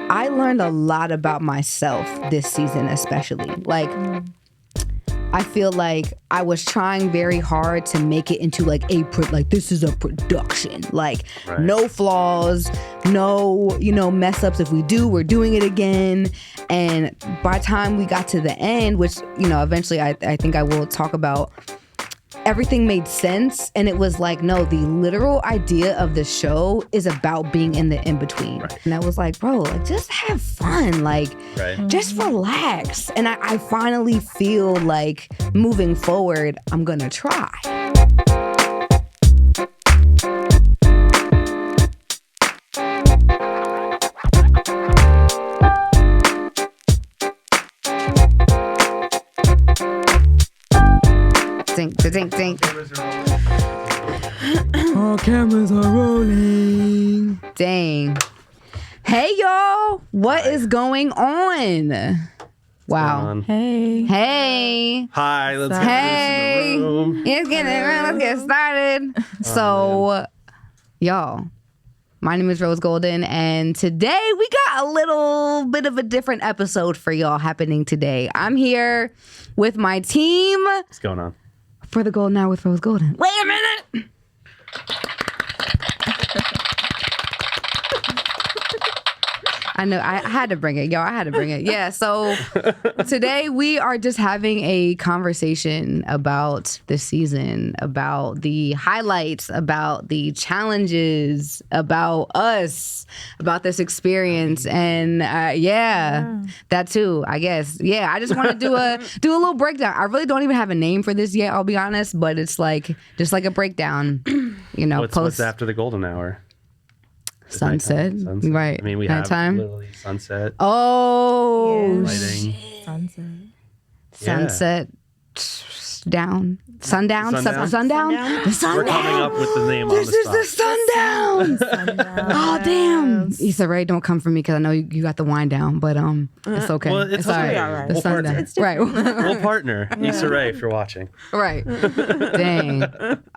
I learned a lot about myself this season, especially. Like, I feel like I was trying very hard to make it into like this is a production, like no flaws, no, mess ups. If we do, we're doing it again. And by the time we got to the end, which, eventually I think I will talk about, everything made sense. And it was like, no, the literal idea of the show is about being in the in-between. Right. And I was like, bro, just have fun. Just relax. And I finally feel like moving forward, I'm going to try. Dink, dink. All cameras are rolling. Dang. Hey, y'all. What is going on? Wow. Hey. Hi, let's get this in the room. Let's get started. So, y'all, my name is Rose Golden, and today we got a little bit of a different episode for y'all happening today. I'm here with my team. What's going on? For the Golden Hour with Rose Golden. Wait a minute. I know. I had to bring it, y'all. I had to bring it. Yeah. So today we are just having a conversation about the season, about the highlights, about the challenges, about us, about this experience, and that too. I guess. Yeah. I just want to do a little breakdown. I really don't even have a name for this yet. I'll be honest, but it's just like a breakdown. What's after the Golden Hour? Sunset. Right. I mean, we nighttime. have literally sunset. Oh, lighting. Sunset. Down. Sundown. The sundown. We're coming up with the name on the spot. This is the sundown. Oh, damn. Issa Rae, don't come for me because I know you got the wind down, but it's okay. Well, it's all okay. right. The We'll sundown. Right. We'll partner. Issa Rae, if you're watching. Right. Dang.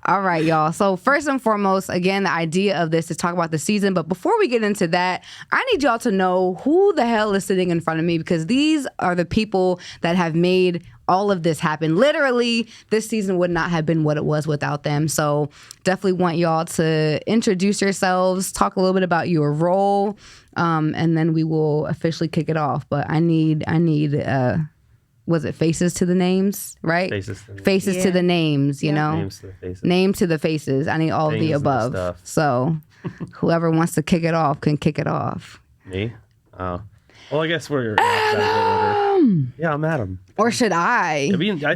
All right, y'all. So first and foremost, again, the idea of this is talk about the season. But before we get into that, I need y'all to know who the hell is sitting in front of me, because these are the people that have made all of this happen. Literally, this season would not have been what it was without them. So definitely want y'all to introduce yourselves, talk a little bit about your role, and then we will officially kick it off. But I need was it faces to the names, right? Faces to the names. Faces to the names, you know? Names to the faces. Name to the faces. I need all of the above. So whoever wants to kick it off can kick it off. Me? Oh. Well, I guess we're Adam. Yeah, I'm Adam. Or should I?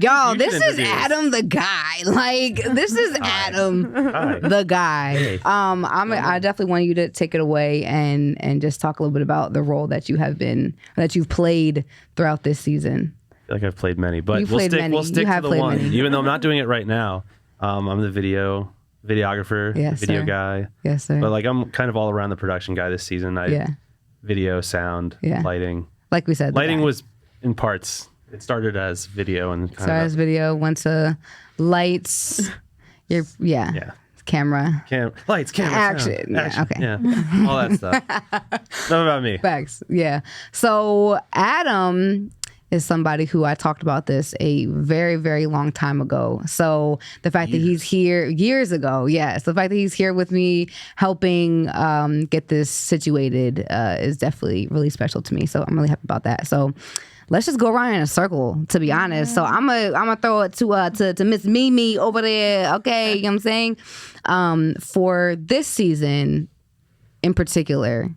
Y'all, this is Adam the guy. Like, this is Adam the guy. Hey. I definitely want you to take it away and just talk a little bit about the role that you've played throughout this season. I feel like I've played many, but we'll stick to the one. Many. Even though I'm not doing it right now. I'm the videographer, video guy. Yes, sir. But like I'm kind of all around the production guy this season. Video, sound, lighting. Like we said, lighting was in parts. It started as video and went to lights. Camera. Lights, camera, action. Action. Okay. Yeah. All that stuff. Enough about me. Facts. Yeah. So Adam is somebody who I talked about this a very, very long time ago. So the fact that he's here years ago, yes, the fact that he's here with me helping get this situated is definitely really special to me. So I'm really happy about that. So let's just go around in a circle, to be honest. So I'm gonna throw it to Miss Mimi over there. Okay, you know what I'm saying? For this season in particular,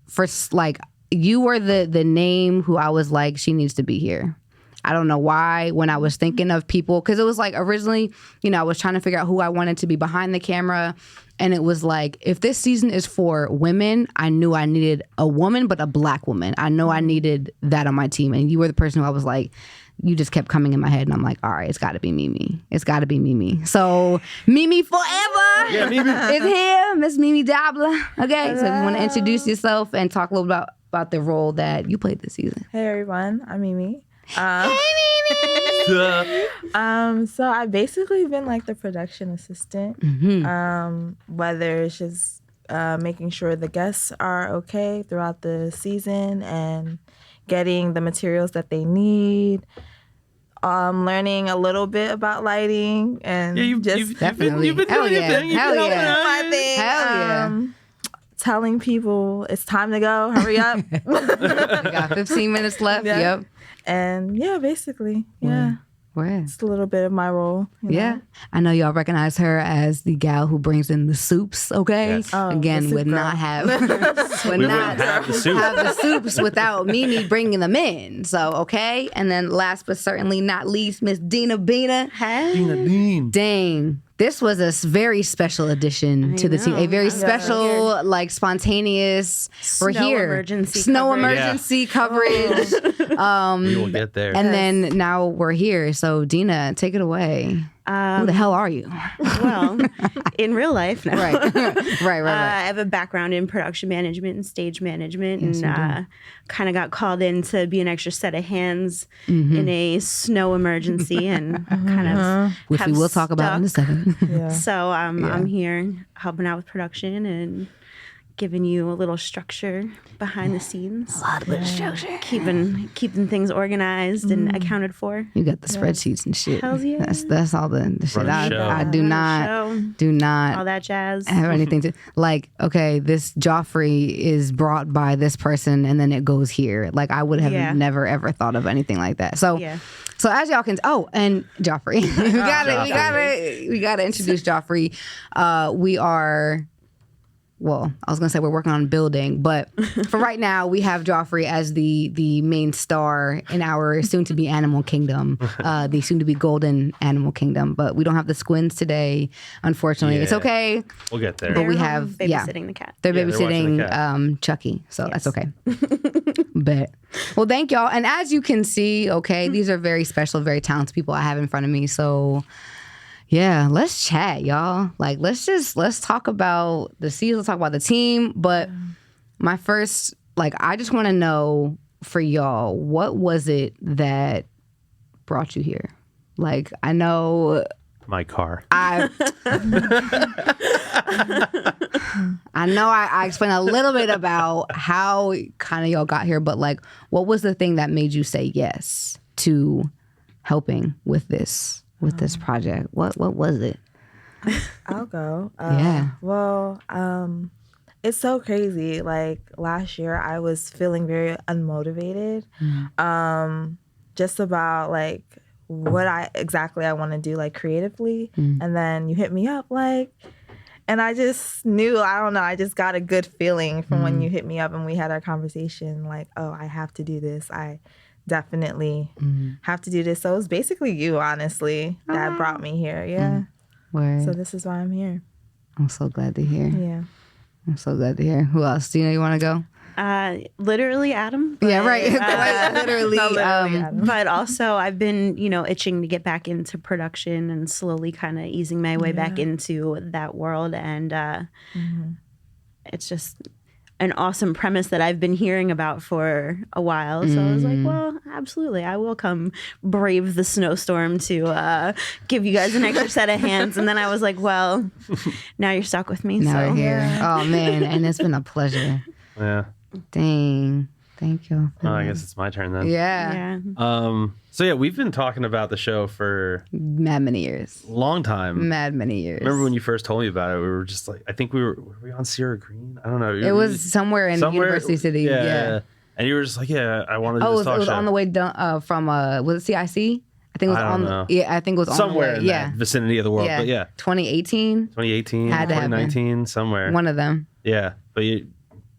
for like, you were the name who I was like, she needs to be here. I don't know why, when I was thinking of people, because it was like originally, I was trying to figure out who I wanted to be behind the camera. And it was like, if this season is for women, I knew I needed a woman, but a Black woman. I know I needed that on my team. And you were the person who I was like, you just kept coming in my head. And I'm like, all right, it's got to be Mimi. It's got to be Mimi. So Mimi forever is here, Miss Maitta Dabla. Okay, so you want to introduce yourself and talk a little about the role that you played this season. Hey, everyone. I'm Mimi. Hey, Mimi! So I basically been like the production assistant. Whether it's just making sure the guests are okay throughout the season and getting the materials that they need. Learning a little bit about lighting and You've been doing Hell your yeah. thing. Hell doing yeah. my thing. Hell yeah. Telling people it's time to go. Hurry up. We got 15 minutes left. Yeah. Yep. And yeah, basically, yeah. Where? It's a little bit of my role. You know? Yeah. I know y'all recognize her as the gal who brings in the soups, okay? Yes. Oh, Again, the soup would girl. not have would We not wouldn't have the soup. have the soups without Mimi bringing them in. So, okay? And then last but certainly not least, Miss Dina Bina. Hey. Dina Dean. Dang. This was a very special addition to the team. A very I'm special, like spontaneous. We're Snow here. emergency Snow coverage. emergency coverage. We will get there. And then now we're here. So Dina, take it away. Who the hell are you? Well, in real life, no. Right. I have a background in production management and stage management, Yes, you and kind of got called in to be an extra set of hands Mm-hmm. in a snow emergency, and kind of Which we have will talk about in a stuck. second. Yeah. So Yeah. I'm here helping out with production and giving you a little structure behind the scenes, A lot of good structure. keeping things organized and accounted for. You got the spreadsheets and shit. Hells yeah. That's all the shit. Run the show. I do not All that jazz. have anything to like. Okay, this Joffrey is brought by this person, and then it goes here. Like I would have Yeah. never ever thought of anything like that. So. Yeah. So as y'all can, and Joffrey, we gotta introduce Joffrey. We are, well, I was gonna say we're working on building, but for right now we have Joffrey as the main star in our soon-to-be animal kingdom, the soon-to-be golden animal kingdom. But we don't have the squins today, unfortunately. It's Yeah. okay. We'll get there. But we They're have- home yeah. babysitting the cat. They're Yeah, they're watching the babysitting Chucky, so that's Yes. okay. Bet. Well, thank y'all. And as you can see, okay, these are very special, very talented people I have in front of me. So, yeah, let's chat, y'all. Like, let's talk about the season, let's talk about the team. But my first, I just want to know for y'all, what was it that brought you here? Like, I know My car. I know I explained a little bit about how kind of y'all got here, but what was the thing that made you say yes to helping with this project? What was it? I'll go. Yeah. Well, it's so crazy. Like last year, I was feeling very unmotivated, just about what I want to do creatively. And then you hit me up and I just knew, I don't know, I just got a good feeling from when you hit me up and we had our conversation oh, I have to do this. I definitely have to do this. So it was basically you, honestly, that brought me here. Yeah. Word. So this is why I'm here. I'm so glad to hear. Yeah. I'm so glad to hear. Who else? Dina, you want to go? Literally Adam. Yeah, right. Literally. No, literally, Adam. But also I've been, itching to get back into production and slowly kind of easing my way back into that world. And it's just an awesome premise that I've been hearing about for a while. So I was like, well, absolutely. I will come brave the snowstorm to give you guys an extra set of hands. And then I was like, well, now you're stuck with me. Now so we're here. Oh, man. And it's been a pleasure. Yeah. Dang. Thank you. I guess it's my turn then. Yeah. yeah. So yeah, we've been talking about the show for Mad many years. a long time. Mad many years. Remember when you first told me about it? We were just I think were we on Sierra Green? I don't know. It was somewhere in University City. Yeah. And you were just I wanted to Oh, do this talk it was show. on the way down from was it CIC? I think it was I don't on. know. Yeah, I think it was somewhere on the in way. that vicinity of the world. Yeah. But yeah, 2018. 2018, Had to happen. 2019, somewhere. One of them. Yeah, but you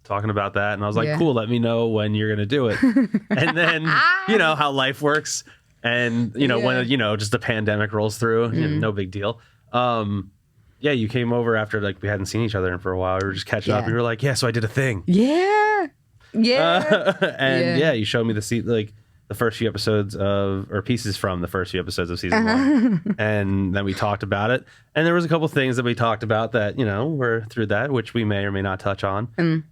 talking about that, and I was like, Yeah. cool. Let me know when you're gonna do it. And then how life works, and when just the pandemic rolls through, no big deal. Yeah, you came over after we hadn't seen each other for a while. We were just catching up. Yeah. And you were like, yeah, so I did a thing. Yeah. Yeah. And Yeah. you showed me the first few episodes or pieces from the first few episodes of season one. And then we talked about it. And there was a couple things that we talked about that, were through that, which we may or may not touch on in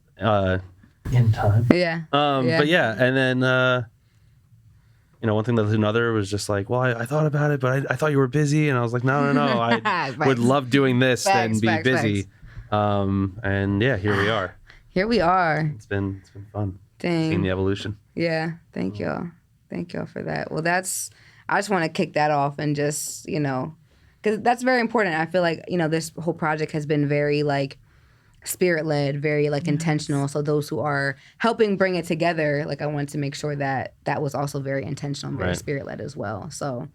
time. Yeah. But yeah, and then, one thing led to another was just well, I thought about it, but I thought you were busy. And I was like, no. I Facts. would love doing this than Facts, be facts, busy. And yeah, here we are. Here we are. It's been fun. Dang. Seeing the evolution. Yeah. Thank y'all. Thank y'all for that. Well, I just want to kick that off and just, because that's very important. I feel like, this whole project has been very like spirit led, very like intentional. So those who are helping bring it together, like I wanted to make sure that that was also very intentional and very spirit led as well. So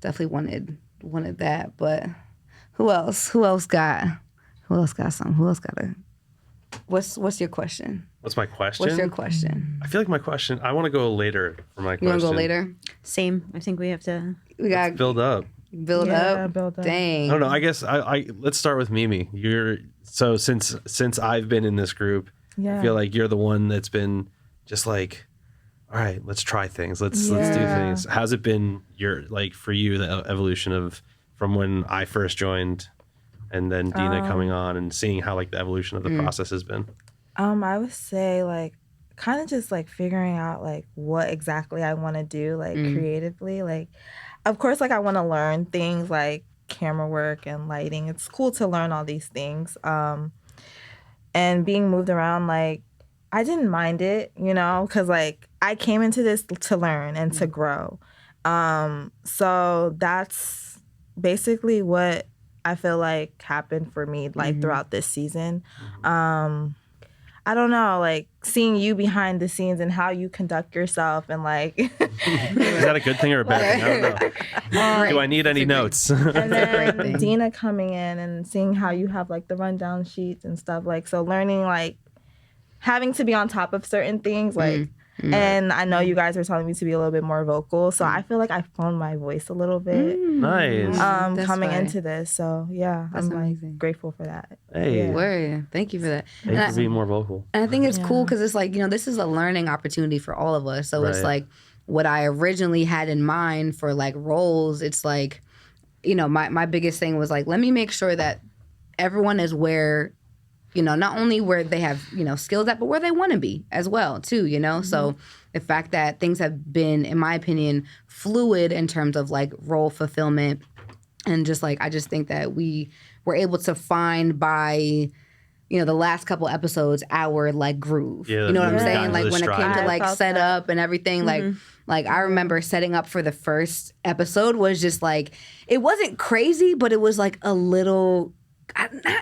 definitely wanted that. But who else got some? Who else got a? What's your question? What's my question? What's your question? I feel like my question, I want to go later for my question. You want to go later? Same. I think we have to. We got build up. Build up. Dang. I don't know. I guess I let's start with Mimi. So since I've been in this group, I feel like you're the one that's been just like, all right, let's try things. Let's do things. How's it been for you, the evolution of from when I first joined and then Dina coming on and seeing how like the evolution of the process has been? I would say like kind of just like figuring out like what exactly I want to do like creatively. Like, of course, like I want to learn things like camera work and lighting. It's cool to learn all these things. And being moved around, like I didn't mind it, because like I came into this to learn and to grow. So that's basically what I feel like happened for me like throughout this season. I don't know, like seeing you behind the scenes and how you conduct yourself and like. Is that a good thing or a bad thing? I don't know. Do I need any notes? And then Dina coming in and seeing how you have like the rundown sheets and stuff, like, so learning like having to be on top of certain things, like. And I know you guys are telling me to be a little bit more vocal, so I feel like I found my voice a little bit. Nice. Coming into this, so yeah, That's I'm amazing. like grateful for that. Hey, Yeah. Word. Thank you for that. thank you for being more vocal. And I think it's cool because it's like, this is a learning opportunity for all of us. So it's like what I originally had in mind for like roles, it's like, my biggest thing was like, let me make sure that everyone is where, not only where they have, skills at, but where they want to be as well, too, So the fact that things have been, in my opinion, fluid in terms of like role fulfillment and just like, I just think that we were able to find by, the last couple episodes, our like groove. Yeah, you know what I'm yeah. saying? Like when it came to I like felt set that. up and everything, like I remember setting up for the first episode was just like, it wasn't crazy, but it was like a little,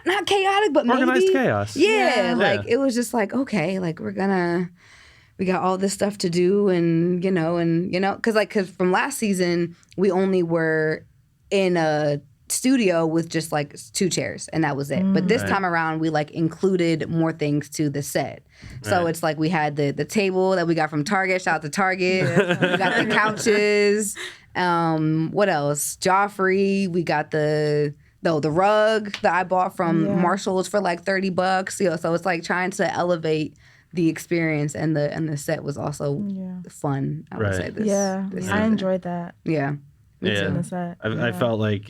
not chaotic, but Organized maybe chaos. Yeah, Yeah. like it was just like, okay, like we got all this stuff to do, and because from last season we only were in a studio with just like 2 chairs and that was it. But this time around we like included more things to the set. So it's like we had the table that we got from Target. Shout out to Target. We got the couches. What else? Joffrey. We got the rug that I bought from Marshall's for like $30. So it's like trying to elevate the experience, and the set was also fun. I would say this. This I enjoyed that. Yeah. Me too. Yeah. On the set. I felt like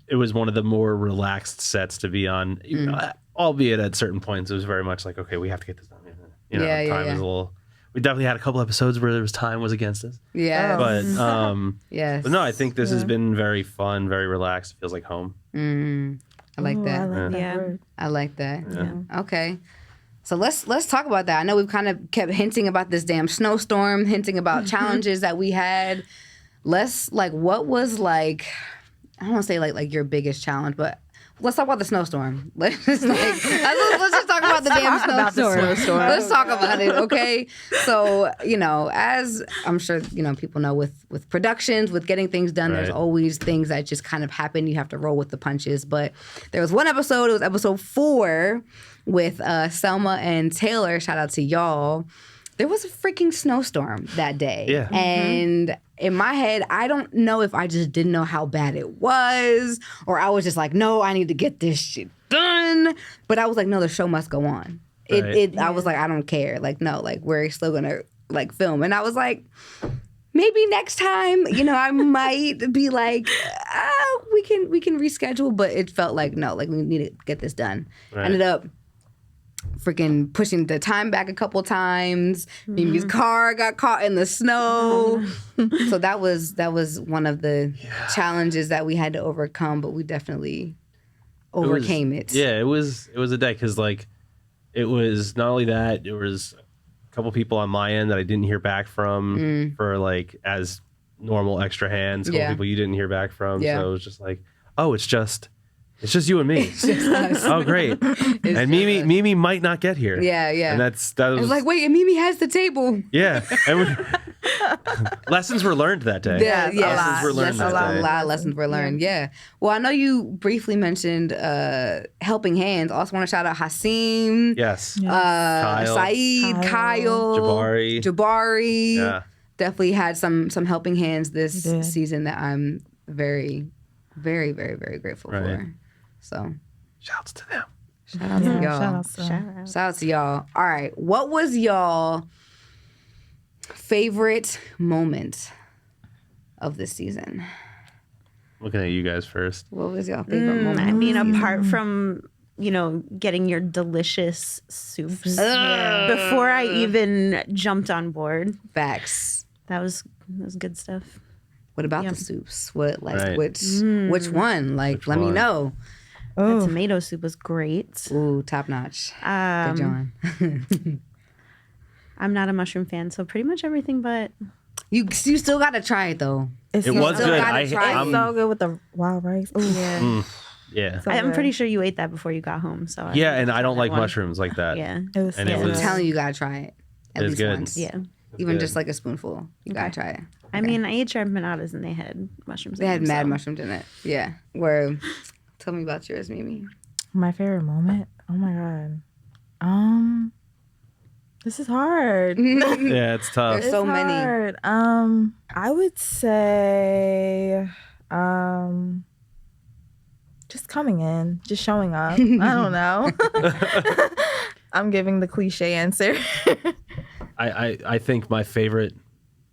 it was one of the more relaxed sets to be on, albeit at certain points it was very much like, okay, we have to get this done. Time is a little. We definitely had a couple episodes where time was against us. Yeah. But yes. but no, I think this has been very fun, very relaxed. It feels like home. I like that. I like that word. I like that. Yeah. Okay. So let's talk about that. I know we've kind of kept hinting about this damn snowstorm, hinting about challenges that we had. What was like, I don't want to say like your biggest challenge, but let's talk about the snowstorm. Let's just talk about the damn snowstorm. Let's talk about it, okay? So, as I'm sure, people know with productions, with getting things done, there's always things that just kind of happen. You have to roll with the punches. But there was one episode, it was episode 4 with Selma and Taylor. Shout out to y'all. There was a freaking snowstorm that day. Yeah. And in my head, I don't know if I just didn't know how bad it was, or I was just like, no, I need to get this shit done. But I was like, no, the show must go on. I was like, I don't care. Like, no, like we're still gonna like film. And I was like, maybe next time, I might be like, we can reschedule. But it felt like, no, like we need to get this done. Right. Ended up freaking pushing the time back a couple times. Mimi's car got caught in the snow. So that was one of the challenges that we had to overcome, but we definitely overcame it. Yeah, it was a day because like it was not only that, there was a couple people on my end that I didn't hear back from for like as normal extra hands. A couple people you didn't hear back from. Yeah. So it was just like, oh, it's just you and me. Oh, great. And Mimi might not get here. Yeah, yeah. And that was It's like, wait, and Mimi has the table. yeah. And lessons were learned that day. Yeah, yeah. Lessons were learned Yes, that day. a lot of lessons were learned. Yeah. Well, I know you briefly mentioned helping hands. Also want to shout out Hasim. Yes. Kyle. Saeed, Kyle, Jabari. Yeah. Definitely had some helping hands this season that I'm very, very, very, very grateful for. So, shouts to them. Shout out to y'all. Shout out to y'all. All right, what was y'all favorite moment of this season? Looking at you guys first. What was y'all favorite moment? I mean, apart from getting your delicious soups before I even jumped on board. Facts. That was good stuff. What about the soups? What which one? Like, let me know. The tomato soup was great. Ooh, top notch. Good John. I'm not a mushroom fan, so pretty much everything but. You still gotta try it though. It was good. It's so good with the wild rice. Ooh. Yeah. Yeah. So I'm good. pretty sure you ate that before you got home. So and I don't like mushrooms like that. Yeah. It was And so it I'm was- telling you, you gotta try it. At It was least good. once. Yeah. Even good. just like a spoonful. You gotta try it. I mean, I ate your empanadas and they had mushrooms. They in had them, mad so. mushrooms in it. Yeah. Tell me about yours, Mimi. My favorite moment? Oh my god. This is hard. Yeah, it's tough. There's so many. Hard. I would say just coming in, just showing up. I don't know. I'm giving the cliche answer. I think my favorite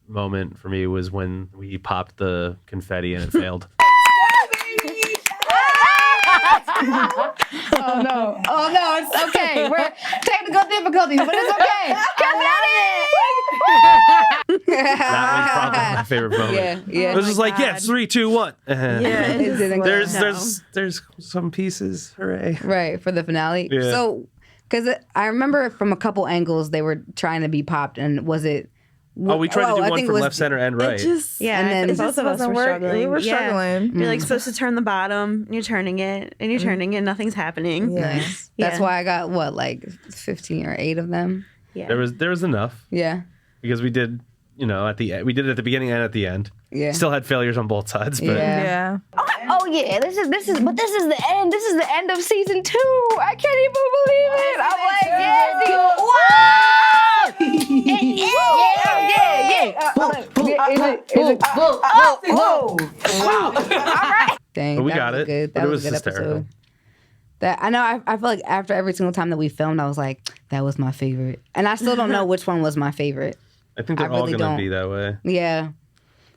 moment for me was when we popped the confetti and it failed. Oh no, it's okay. We're technical difficulties, but it's okay. That was probably my favorite moment. Yeah. It was just like, God. 3, 2, 1. Yeah, It didn't go. There's some pieces. Hooray. Right, for the finale. Yeah. So, because I remember from a couple angles they were trying to be popped, and was it? Oh, we tried to do I one think from it was- left, center, and right. Yeah, And I then think It both just of us wasn't were working. struggling. We were Yeah. struggling. You're like supposed to turn the bottom, and you're turning it, and you're turning it, nothing's happening. Yeah. Nice. That's Yeah. why I got 15 or 8 of them. Yeah. There was enough Yeah. because we did, at the end. We did it at the beginning and at the end. Yeah. Still had failures on both sides, but Yeah. Yeah. Oh yeah, this is the end. This is the end of season 2. I can't even believe it. I'm like, yes, whoa. All right. Dang, But we that got was it. good. But That it was a was good hysterical. episode. That I know. I feel like after every single time that we filmed, I was like, that was my favorite, and I still don't know which one was my favorite. I think they're I all really going to don't. be that way. Yeah.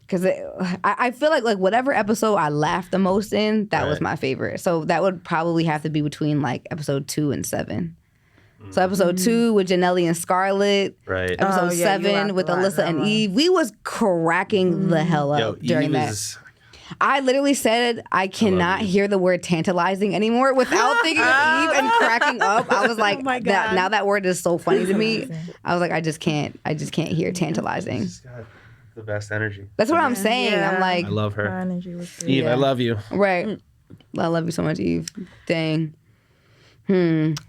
Because I feel like whatever episode I laughed the most in, that was Right. my favorite. So that would probably have to be between like episode 2 and 7. So episode 2 with Janelle and Scarlett. Right. Episode Oh, yeah, you 7 laughed with a lot, Alyssa that and one. Eve. We was cracking the hell up during Eve that. is- I literally said I cannot Eve. hear the word tantalizing anymore without thinking of Eve and cracking up. I was like, my that God. now that word is so funny to me. I was like, I just can't hear tantalizing. She's got the best energy. That's what I'm saying. Yeah. I'm like, I love Her her. energy was good. Eve, Yeah. I love you. right. I love you so much, Eve. Dang.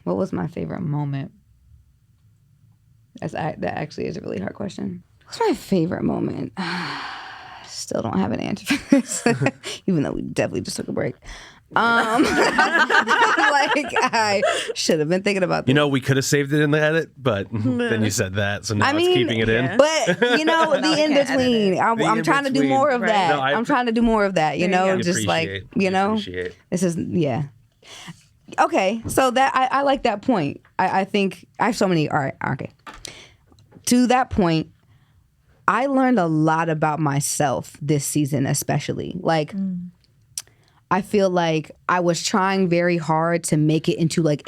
What was my favorite moment? That actually is a really hard question. What's my favorite moment? Still don't have an answer for this, even though we definitely just took a break. Like I should have been thinking about this. We could have saved it in the edit, but then you said that, so now I it's mean, keeping it in. But the in can't between, I'm The trying to do in-between. more of Right. that. No, I I'm trying to do more of that. You know, We just like appreciate. this is Okay, so that I like that point. I think I have so many. All right, okay. To that point, I learned a lot about myself this season, especially. Like, I feel like I was trying very hard to make it into like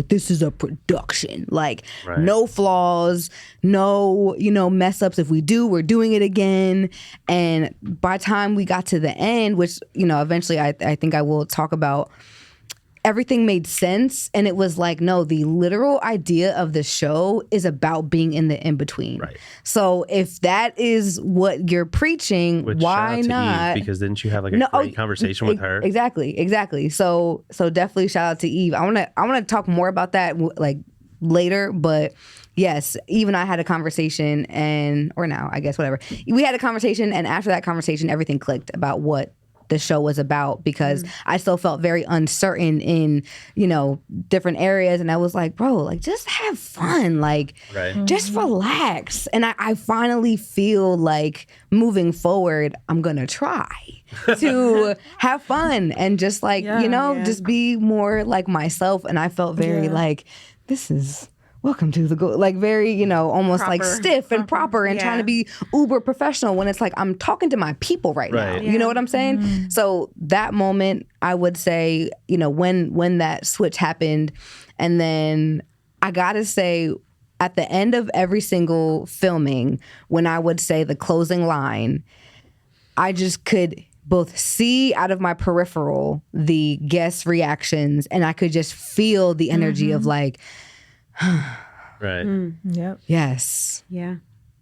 this is a production. Like, Right. no flaws, no mess ups. If we do, we're doing it again. And by the time we got to the end, which eventually I think I will talk about. everything made sense. And it was like, no, the literal idea of the show is about being in the in-between. Right. So if that is what you're preaching, Which, why shout out to not? Eve, because didn't you have like a great conversation with her? Exactly. So definitely shout out to Eve. I want to talk more about that like later, but yes, Eve and I had a conversation, or now, I guess, whatever. We had a conversation, and after that conversation, everything clicked about what the show was about, because I still felt very uncertain in, different areas. And I was like, bro, like, just have fun. Like, just relax. And I finally feel like moving forward, I'm going to try to have fun and just like, just be more like myself. And I felt very like, this is... welcome to the like very, almost proper, like stiff and proper and trying to be uber professional when it's like I'm talking to my people right now. Yeah. You know what I'm saying? So that moment, I would say, when that switch happened, and then I gotta say, at the end of every single filming, when I would say the closing line, I just could both see out of my peripheral the guest reactions, and I could just feel the energy of like, Right. Yep. yes. Yeah.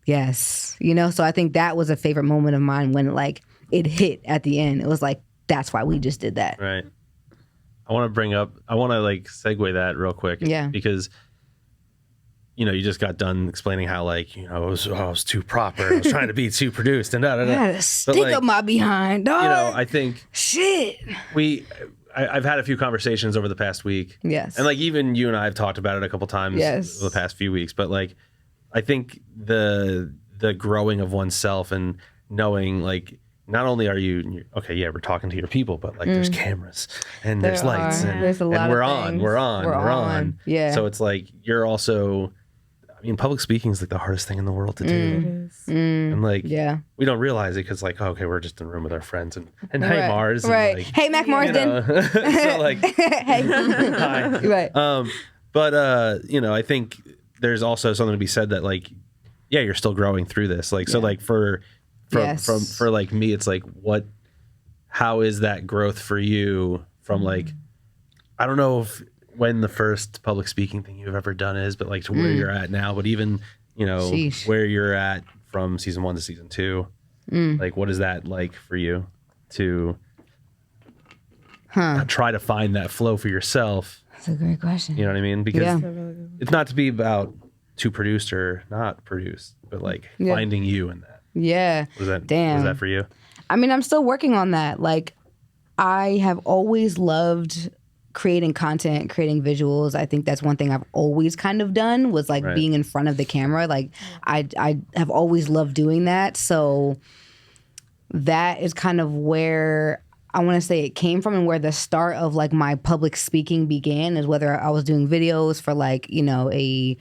Yes. So I think that was a favorite moment of mine when like it hit at the end. It was like, that's why we just did that. Right. I want to like segue that real quick. Yeah. Because, you just got done explaining how like, I was too proper. I was trying to be too produced and da. I had a stick up my behind, dog. I think shit. I've had a few conversations over the past week. Yes. And like even you and I have talked about it a couple times Yes. the past few weeks. But like I think the growing of oneself and knowing like not only are you okay, yeah, we're talking to your people, but like there's cameras and there's lights and there's a lot and we're of on, things. we're on. Yeah. So it's like you're also public speaking is like the hardest thing in the world to do. It is. And like Yeah. we don't realize it because like, okay, we're just in a room with our friends and hey Right. Mars. Right. And, like, Hey Mac Marsden. so like Hey. hi. Right. But I think there's also something to be said that like, yeah, you're still growing through this. Like, so like for like me, it's like, how is that growth for you from like, I don't know when the first public speaking thing you've ever done is, but like to where you're at now, but even, Sheesh. where you're at from season 1 to season 2, like, what is that like for you to try to find that flow for yourself? That's a great question. You know what I mean? Because Yeah. it's not to be about too produced or not produced, but like finding you in that. Yeah. Was that for you? I'm still working on that. Like, I have always loved creating content, creating visuals. I think that's one thing I've always kind of done was like being in front of the camera. Like I have always loved doing that. So that is kind of where I want to say it came from, and where the start of like my public speaking began is whether I was doing videos for like, a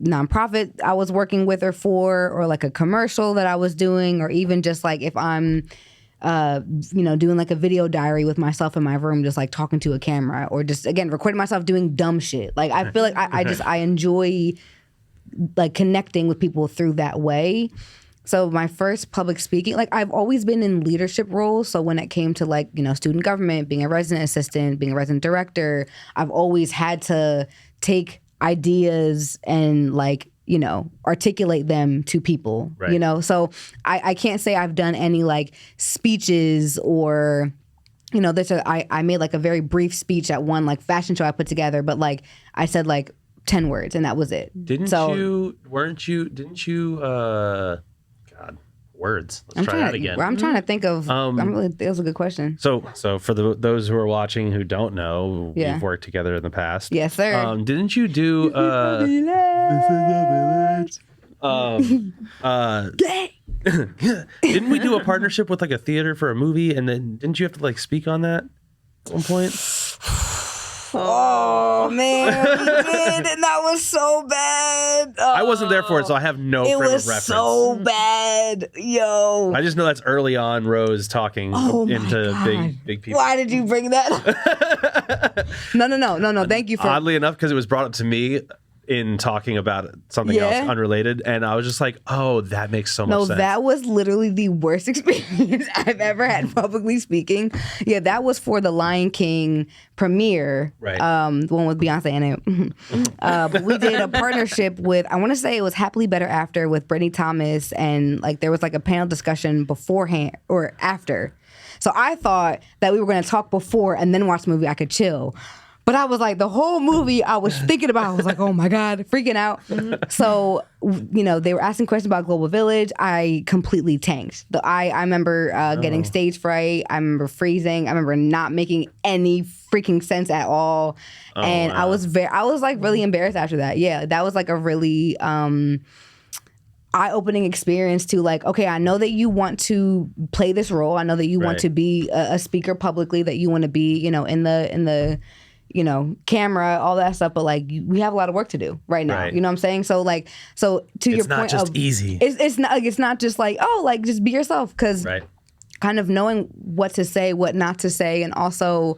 nonprofit I was working with or for, or like a commercial that I was doing, or even just like if I'm doing like a video diary with myself in my room, just like talking to a camera, or just again recording myself doing dumb shit. Like I feel like I enjoy like connecting with people through that way. So my first public speaking, like I've always been in leadership roles. So when it came to like, student government, being a resident assistant, being a resident director, I've always had to take ideas and like, articulate them to people, So I can't say I've done any like speeches or, I made like a very brief speech at one like fashion show I put together, but like I said like 10 words and that was it. Didn't you words. Let's try that again. I'm trying to think of. That was a good question. So for those who are watching who don't know, we've worked together in the past. Yes, sir. Didn't you do? Didn't we do a partnership with like a theater for a movie, and then didn't you have to like speak on that at one point? Oh man, we did, and that was so bad. I wasn't there for it, so I have no frame of reference. It was so bad, yo. I just know that's early on Rose talking into big people. Why did you bring that up? No. Thank you for. Oddly enough, because it was brought up to me in talking about something else unrelated, and I was just like, oh, that makes so much sense. No, that was literally the worst experience I've ever had publicly speaking. Yeah, that was for the Lion King premiere, right? The one with Beyonce in it. But we did a partnership with, I want to say it was Happily Better After with Brittany Thomas, and like there was like a panel discussion beforehand or after. So I thought that we were going to talk before and then watch the movie. I could chill. But I was like, the whole movie I was thinking about, I was like, oh my God, freaking out. So, you know, they were asking questions about Global Village. I completely tanked. I remember getting stage fright. I remember freezing. I remember not making any freaking sense at all. And wow. I was like really embarrassed after that. Yeah, that was like a really eye-opening experience to like, okay, I know that you want to play this role. I know that you want to be a speaker publicly, that you want to be, you know, in the you know, camera, all that stuff, but like we have a lot of work to do right now. Right. You know what I'm saying? So to your point, it's not just easy. It's not just like, oh, like just be yourself, because kind of knowing what to say, what not to say, and also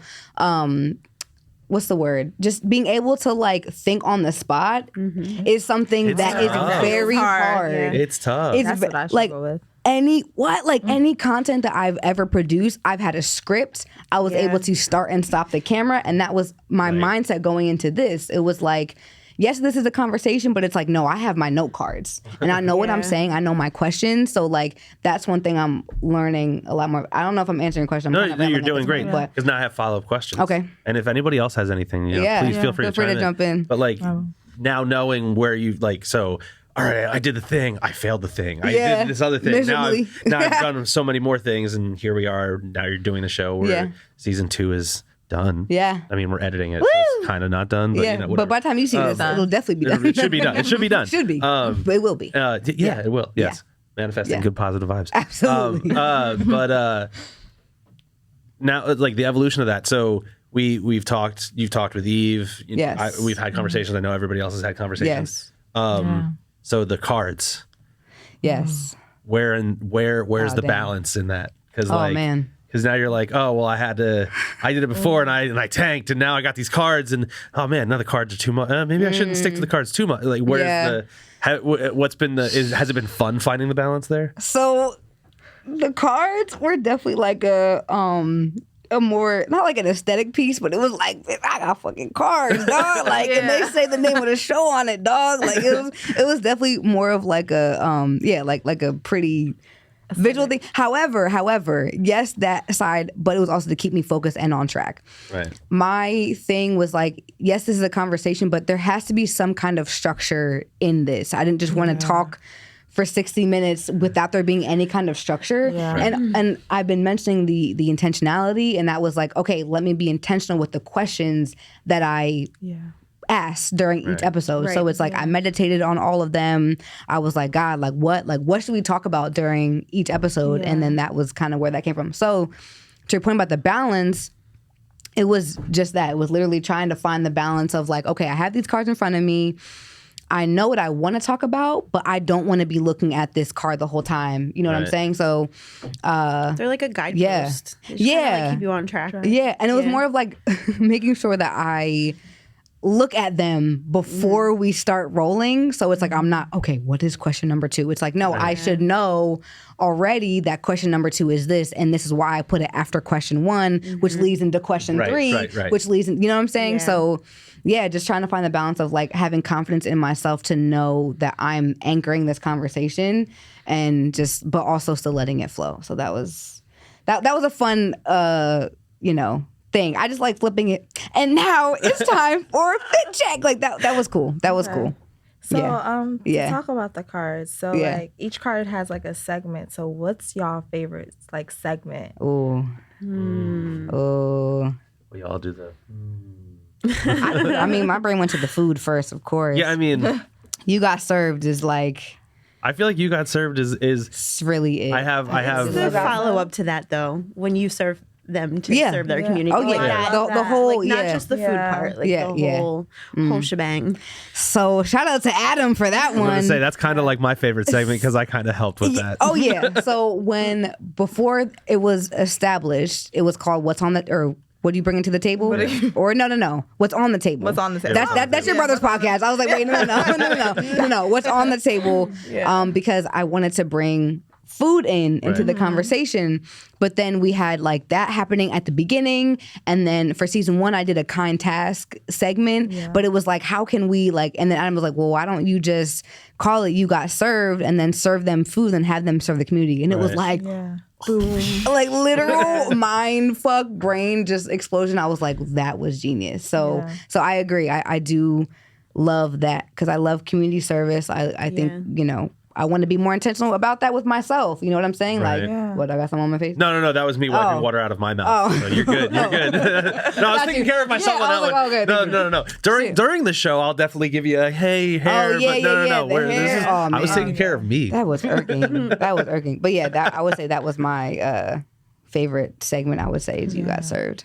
what's the word? Just being able to like think on the spot is something that is very hard. Yeah. It's tough. That's what I struggle with. Any content that I've ever produced, I've had a script. I was able to start and stop the camera, and that was my mindset going into this. It was like, yes, this is a conversation, but it's like, no, I have my note cards and I know what I'm saying. I know my questions. So like, that's one thing I'm learning a lot more. I don't know if I'm answering your question. No, you're doing great. Because now I have follow-up questions. Okay. And if anybody else has anything, please feel free to jump in. But like now knowing where you like, so all right, I did the thing. I failed the thing. I did this other thing. Now I've done so many more things, and here we are. Now you're doing the show where season 2 is done. Yeah. I mean, we're editing it. So it's kind of not done. But, you know, but by the time you see this, it'll definitely be done. It should be done. It should be done. Should be. But it will be. It will. Yes. Yeah. Manifesting good positive vibes. Absolutely. But now, like the evolution of that. So you've talked with Eve. Yes. We've had conversations. I know everybody else has had conversations. Yes. So the cards. Yes. Where's the balance in that? Because man. Because now you're like, oh well, I did it before and I tanked, and now I got these cards, and oh man, now the cards are too much. Maybe I shouldn't stick to the cards too much. Like, where's what's been has it been fun finding the balance there? So the cards were definitely like a more, not like an aesthetic piece, but it was like, I got fucking cards, dog. Like, and they say the name of the show on it, dog. Like, it was definitely more of like a like a pretty visual thing. However, yes, that side, but it was also to keep me focused and on track. Right. My thing was like, yes, this is a conversation, but there has to be some kind of structure in this. I didn't just want to talk for 60 minutes without there being any kind of structure. Yeah. And I've been mentioning the intentionality, and that was like, okay, let me be intentional with the questions that I asked during each episode. Right. So it's like I meditated on all of them. I was like, God, what should we talk about during each episode? And then that was kind of where that came from. So to your point about the balance, it was just that. It was literally trying to find the balance of like, okay, I have these cards in front of me. I know what I want to talk about, but I don't want to be looking at this card the whole time. You know what I'm saying? So they're like a guidepost. Yeah. Like keep you on track. Yeah. And it was more of like making sure that I look at them before we start rolling. So it's like, I'm not, okay, what is question number 2? It's like, no, I should know already that question number 2 is this, and this is why I put it after question 1, which leads into question 3, which leads in, you know what I'm saying? Yeah. So yeah, just trying to find the balance of like having confidence in myself to know that I'm anchoring this conversation, and just, but also still letting it flow. So that was a fun, thing. I just like flipping it. And now it's time for a fit check. Like that was cool. That was cool. So to talk about the cards. So like each card has like a segment. So what's y'all favorite like segment? Oh. We all do the I mean, my brain went to the food first, of course. Yeah, I mean, you got served is like, I feel like you got served is it's really it. I have the follow up to that though, when you serve them to serve their community. Oh yeah, the whole like, not just the food part, like the whole shebang. So shout out to Adam for that one. I was gonna say that's kind of like my favorite segment because I kind of helped with that. Oh yeah. So before it was established, it was called What's on the, or What are you bringing to the table? Or no. What's on the table? What's on the table? That's your brother's podcast. I was like, wait, no. What's on the table? Because I wanted to bring food into the conversation. But then we had like that happening at the beginning. And then for season 1, I did a kind task segment. Yeah. But it was like, how can we like, and then Adam was like, well, why don't you just call it You Got Served and then serve them food and have them serve the community? And it was like, boom. Like literal mind fuck brain just explosion. I was like, that was genius. So I agree. I do love that because I love community service. I think, you know, I want to be more intentional about that with myself. You know what I'm saying? Right. Like, what, I got something on my face? No, that was me wiping water out of my mouth. So you're good. You're good. No, I was taking care of myself on that one. No. During the show, I'll definitely give you a hey hair. But no. I was taking care of me. That was irking. But yeah, I would say that was my favorite segment. I would say is You Got Served.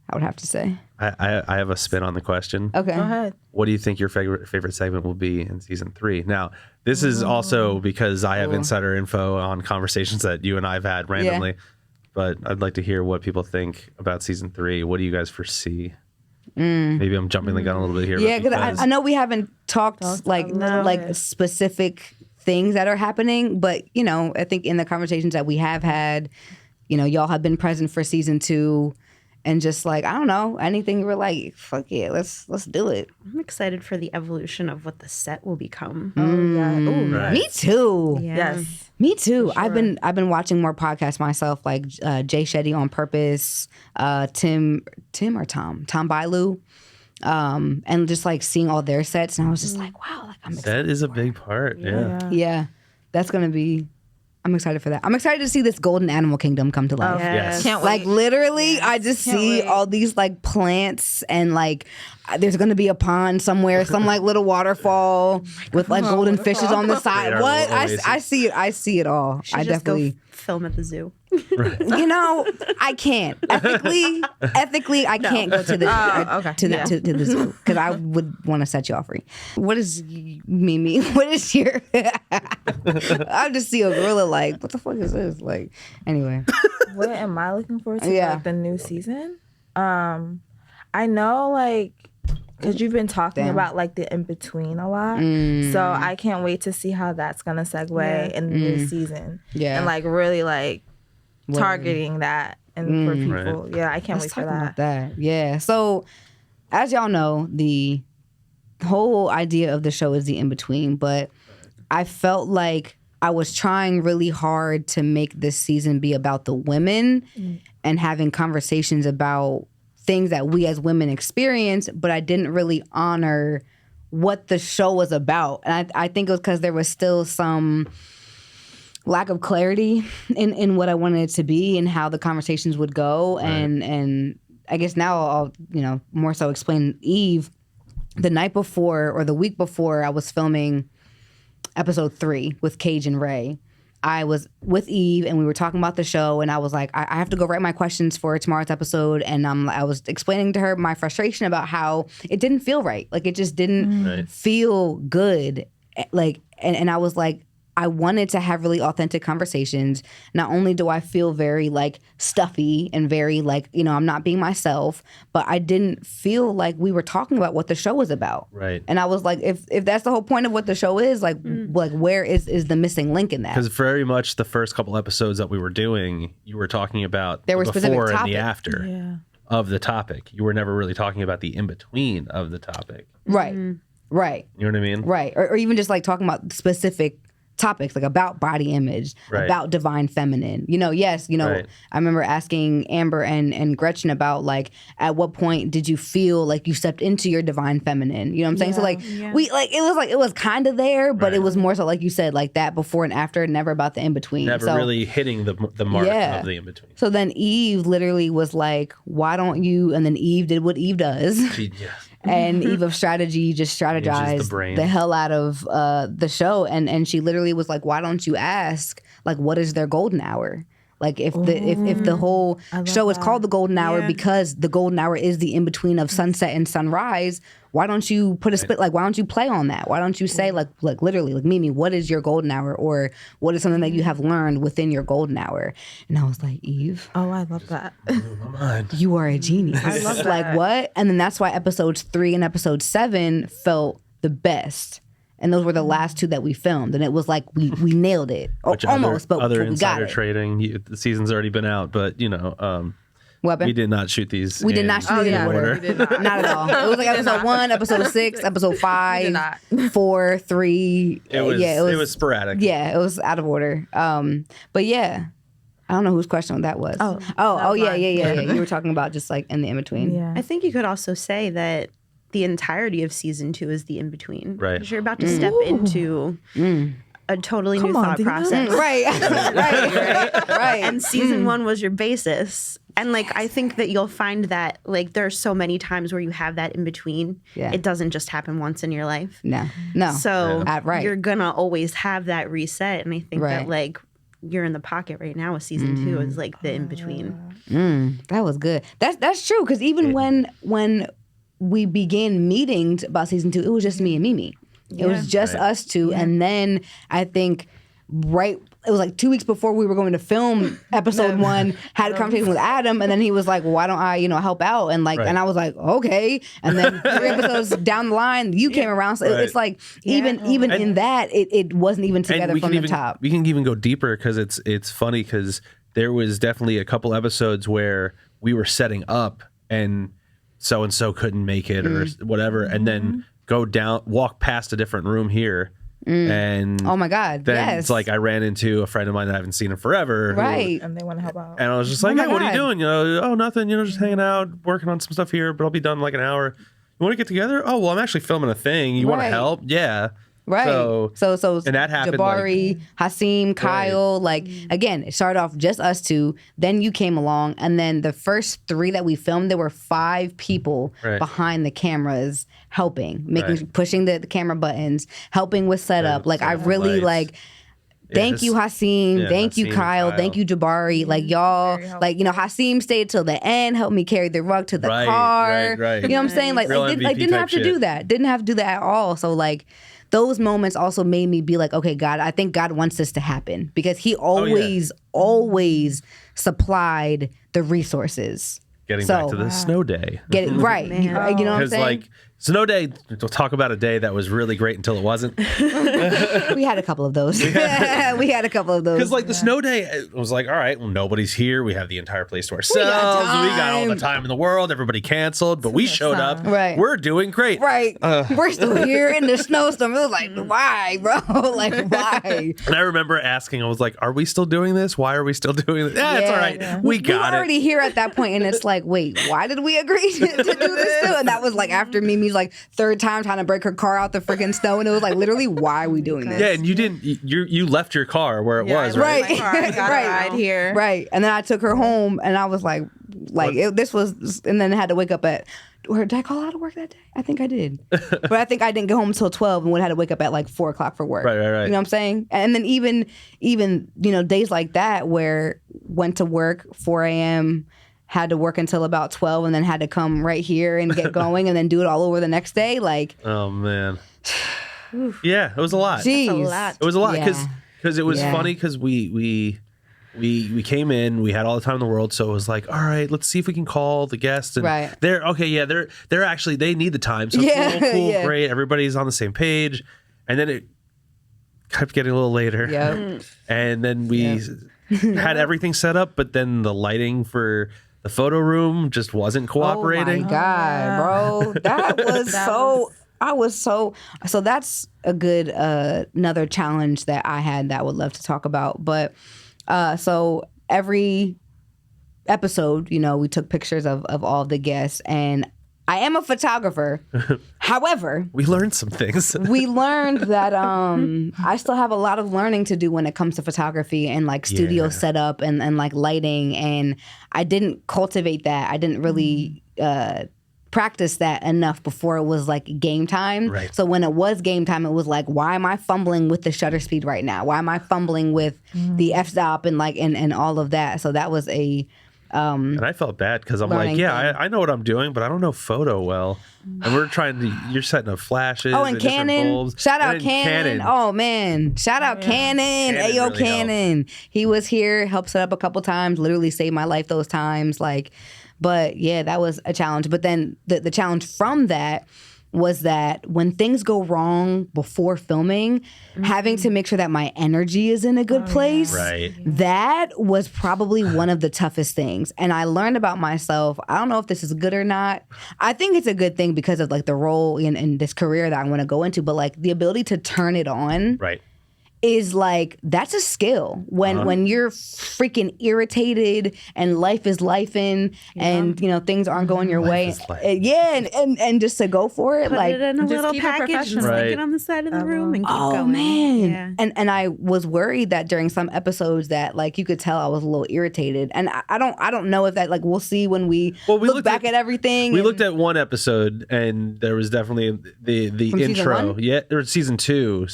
I would have to say. I have a spin on the question. Okay. Go ahead. What do you think your favorite segment will be in season 3? Now, this is also because I have insider info on conversations that you and I have had randomly. But I'd like to hear what people think about season 3. What do you guys foresee? Maybe I'm jumping the gun a little bit here. Yeah, because I know we haven't talked like specific things that are happening, but you know, I think in the conversations that we have had, you know, y'all have been present for season 2. And just like, I don't know, anything you were like, fuck yeah, let's do it. I'm excited for the evolution of what the set will become. Right. Me too. Yeah. Yes. Me too. Sure. I've been watching more podcasts myself, like Jay Shetty on Purpose, Tom Bailu, and just like seeing all their sets, and I was just like, wow, like I'm excited. That is a big part. Yeah. That's gonna be. I'm excited for that. I'm excited to see this golden animal kingdom come to life. Yes. Can't Like wait. literally, I just see all these like plants and like there's gonna be a pond somewhere, some like little waterfall with like golden fishes on the side. Great What? oasis. I see it. I see it all. Should I just definitely go film at the zoo. You know, I can't ethically. I can't go to the to the zoo because I would want to set you all free. What is Mimi? What is your? I just see a gorilla like, what the fuck is this? Like, anyway. What am I looking forward to? Yeah. Like the new season. I know, like, because you've been talking about like the in between a lot, so I can't wait to see how that's gonna segue in the new season. Yeah, and like really like targeting that and for people. Right. Yeah, I can't wait for that. About that. Yeah. So, as y'all know, the whole idea of the show is the in between, but I felt like I was trying really hard to make this season be about the women and having conversations about things that we as women experience, but I didn't really honor what the show was about. And I think it was because there was still some lack of clarity in what I wanted it to be and how the conversations would go. Right. And I guess now I'll, you know, more so explain Eve. The night before or the week before I was filming episode 3 with Cage and Ray, I was with Eve and we were talking about the show and I was like, I have to go write my questions for tomorrow's episode. And I was explaining to her my frustration about how it didn't feel right. Like it just didn't feel good. Like, and I was like, I wanted to have really authentic conversations. Not only do I feel very like stuffy and very like, you know, I'm not being myself, but I didn't feel like we were talking about what the show was about. Right. And I was like, if that's the whole point of what the show is, like where is the missing link in that? Because very much the first couple episodes that we were doing, you were talking about there were the before specific and the after of the topic. You were never really talking about the in-between of the topic. Right. Right. You know what I mean? Right. Or even just like talking about specific topics like about body image, about divine feminine. You know, yes, you know, I remember asking Amber and Gretchen about like at what point did you feel like you stepped into your divine feminine? You know what I'm saying? So like we like it was kind of there, but it was more so like you said, like that before and after, never about the in between. Never really hitting the mark of the in between. So then Eve literally was like, why don't you? And then Eve did what Eve does. And Eve of Strategy just strategized the hell out of the show. And she literally was like, why don't you ask, like, what is their golden hour? Like if the whole show is called the golden hour because the golden hour is the in between of sunset and sunrise, why don't you put a split? Like, why don't you play on that? Why don't you say like literally, like, Mimi, what is your golden hour, or what is something that you have learned within your golden hour? And I was like, Eve, Oh, I love that. you are a genius. I love that. Like, what? And then that's why episodes 3 and episode 7 felt the best. And those were the last 2 that we filmed, and it was like we nailed it, almost. But other we got insider it. trading. The season's already been out, but Weapon? we did not shoot these. We did not shoot it in order. We did not. Not at all. It was like episode 1, episode 6, episode 5, not. 4, 3. It was sporadic. Yeah, it was out of order. But yeah, I don't know whose question that was. Oh, yeah. You were talking about just like in the in between. Yeah. I think you could also say that the entirety of season 2 is the in between. Right. Because you're about to step into a totally new thought Dina. process. Right. And season 1 was your basis. And like, I think that you'll find that like there are so many times where you have that in between. Yeah. It doesn't just happen once in your life. No. So Right. you're gonna always have that reset. And I think Right. that like you're in the pocket right now with season 2 is like the in between. That was good. That's true, because even when we began meetings about season 2, it was just me and Mimi. It was just us two. And then I think it was like 2 weeks before we were going to film episode 1, had a conversation with Adam, and then he was like, well, why don't I, help out? And like, and I was like, okay. And then 3 episodes down the line, you came around. So it's like, even in that, it wasn't even together from the top. We can even go deeper, because it's funny, because there was definitely a couple episodes where we were setting up and so couldn't make it or whatever, and then walk past a different room here, and Oh my God! then it's like I ran into a friend of mine that I haven't seen in forever, Right. And they want to help out. and I was just like, my "Hey, what are you God. doing?" Oh, nothing. Just hanging out, working on some stuff here, but I'll be done in like an hour. You want to get together? Oh, well, I'm actually filming a thing. You want to Right. help? Yeah. Right. So and that happened, Jabari, Hasim, Kyle, like, again, it started off just us two. Then you came along. And then the first 3 that we filmed, there were 5 people behind the cameras helping, pushing the camera buttons, helping with setup. Like, I really thank you, Hasim. Yeah, Thank you, Hasim, Kyle. Kyle. Thank you, Jabari. Like, y'all, like, Hasim stayed till the end, helped me carry the rug to the car. Right. You know what I'm saying? Like, Real didn't MVP have to type do shit. that. Didn't have to do that at all. So, like, those moments also made me be like, okay, God, I think God wants this to happen, because he always supplied the resources. Getting back to the snow day. Get it right. You know what I'm Because saying? like snow day, we'll talk about a day that was really great until it wasn't. We had a couple of those. We had a couple of those. Because like the snow day, it was like, all right, well, nobody's here. We have the entire place to ourselves. We got all the time in the world. Everybody canceled, but we showed up. Right. We're doing great. Right. We're still here in the snowstorm. It was like, why, bro? Like, why? And I remember asking, I was like, are we still doing this? Why are we still doing this? Yeah, it's all right. Yeah. We We got were it. already here at that point, and it's like, wait, why did we agree to do this too? And that was like after Mimi's like 3rd time trying to break her car out the freaking snow, and it was like, literally, why are we doing this? Yeah, and you didn't. You left your car where it was, right? My car, I got a ride here. Right. And then I took her home, and I was like this was, and then I had to wake up at, did I call out of work that day? I think I did. But I think I didn't get home until 12 and would have had to wake up at like 4 o'clock for work. Right. You know what I'm saying? And then even days like that where went to work 4 a.m., had to work until about 12, and then had to come right here and get going and then do it all over the next day. Like, Oh man. Yeah, it was a lot. geez. a lot. It was a lot Yeah. because it was Yeah. funny because we came in, we had all the time in the world, so it was like, all right, let's see if we can call the guests. And Right. they're actually, they need the time, so Yeah, cool, yeah. great, everybody's on the same page. And then it kept getting a little later. Yep. And then we had everything set up, but then the lighting for the photo room just wasn't cooperating. Oh my God, bro. That was so that's a good another challenge that I had that I would love to talk about. But so every episode, we took pictures of all the guests, and I am a photographer. However, We learned some things. we learned that I still have a lot of learning to do when it comes to photography and like studio setup and like lighting, and I didn't cultivate that. I didn't really practiced that enough before it was like game time. Right. So when it was game time, it was like, why am I fumbling with the shutter speed right now? Why am I fumbling with the f-stop and like and all of that? So that was a and I felt bad because I'm like, learning thing. I know what I'm doing, but I don't know photo well. And we're trying to, you're setting up flashes. Oh, and different Canon. bulbs. Shout out And Canon. Oh, man. Shout out Canon. Canon Ayo, really Canon. He was here, helped set up a couple times, literally saved my life those times. Like, but yeah, that was a challenge. But then the challenge from that was that when things go wrong before filming, having to make sure that my energy is in a good place, Right. that was probably one of the toughest things. And I learned about myself. I don't know if this is good or not. I think it's a good thing because of like the role in this career that I want to go into, but like the ability to turn it on Right. is like, that's a skill when you're freaking irritated and life is lifing and you know things aren't going your way. is life. And just to go for it, Put like it in a Just little keep it package and professional. stick Right. it on the side of the room and keep oh going. man. Yeah. And I was worried that during some episodes that like you could tell I was a little irritated. And I don't know if that, like, we'll see when we Well, we look looked back at- at everything. We and- looked at one episode and there was definitely the From season intro. one? Yeah, or season two.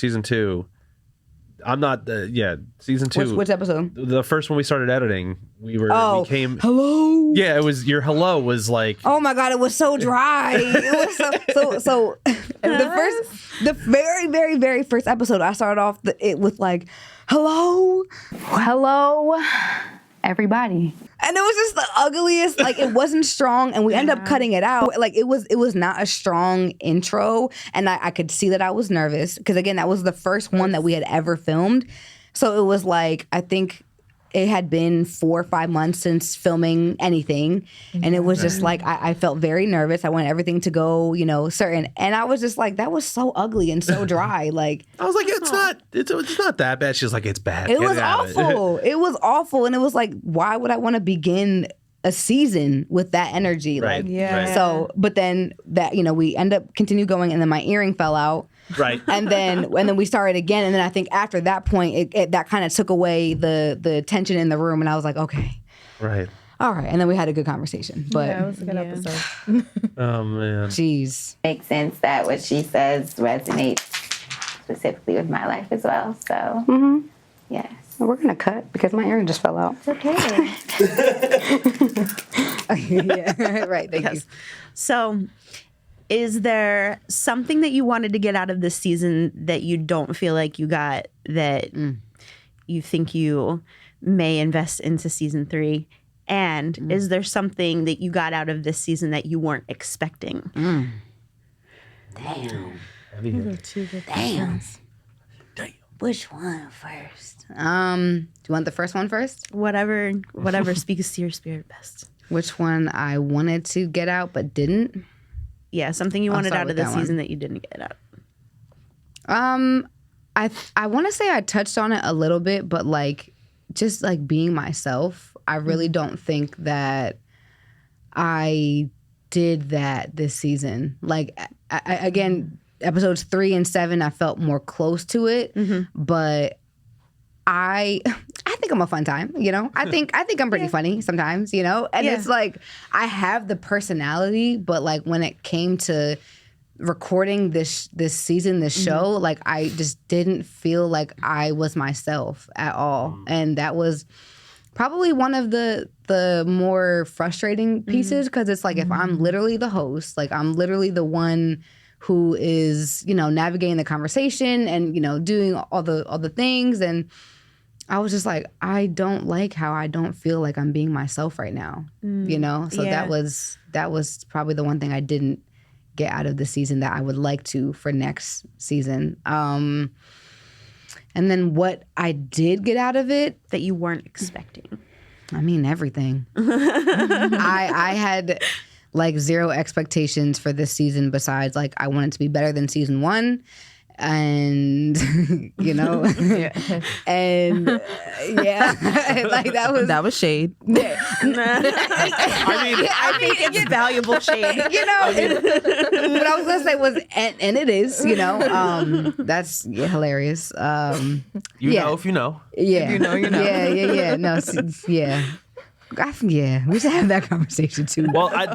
I'm not, season two. which episode? The first one we started editing, we came. Hello. Yeah, it was your hello was like. Oh my god, it was so dry. It was so the very, very, very first episode, I started off it with like, hello, everybody. And it was just the ugliest, like it wasn't strong, and we ended up cutting it out. Like it was not a strong intro, and I could see that I was nervous because again, that was the first one that we had ever filmed. So it was like, I think it had been 4 or 5 months since filming anything. And it was just like, I felt very nervous. I wanted everything to go, certain. And I was just like, that was so ugly and so dry. Like, I was like, it's not that bad. She's like, it's bad. it Get was out of it. awful. It was awful. And it was like, why would I want to begin a season with that energy? Right. Like, Yeah. so, but then that, we end up continue going, and then my earring fell out. Right. And then we started again, and then I think after that point, that kind of took away the tension in the room, and I was like, okay, Right. all right. And then we had a good conversation. But Yeah, it was a good episode. Oh man. jeez, Makes sense that what she says resonates specifically with my life as well. So, yes. we're gonna cut because my earring just fell out. Okay. Yeah, right. Thank you. So, is there something that you wanted to get out of this season that you don't feel like you got that you think you may invest into season 3? And is there something that you got out of this season that you weren't expecting? Damn. Two good Damn. Which one first? Do you want the first one first? Whatever speaks to your spirit best. Which one I wanted to get out but didn't? Yeah, something you wanted start out of with the that one. season that you didn't get out. I want to say I touched on it a little bit, but like just like being myself, I really don't think that I did that this season. Like I again, episodes 3 and 7, I felt more close to it, but I think I'm a fun time, I think I'm pretty funny sometimes, and it's like I have the personality, but like when it came to recording this season, this show, like I just didn't feel like I was myself at all, and that was probably one of the more frustrating pieces, because it's like if I'm literally the host, like I'm literally the one who is navigating the conversation and doing all the things, and I was just like, I don't like how I don't feel like I'm being myself right now, so Yeah. that was probably the one thing I didn't get out of the season that I would like to for next season. And then what I did get out of it, That you weren't expecting. I mean, everything. I had like zero expectations for this season besides like I want it to be better than season 1. And and like that was shade. I mean, I think it's valuable shade. what I was gonna say was and it is that's hilarious. you know if you know. Yeah, you know, you know. Yeah. No, yeah. Yeah, we should have that conversation too. Well, I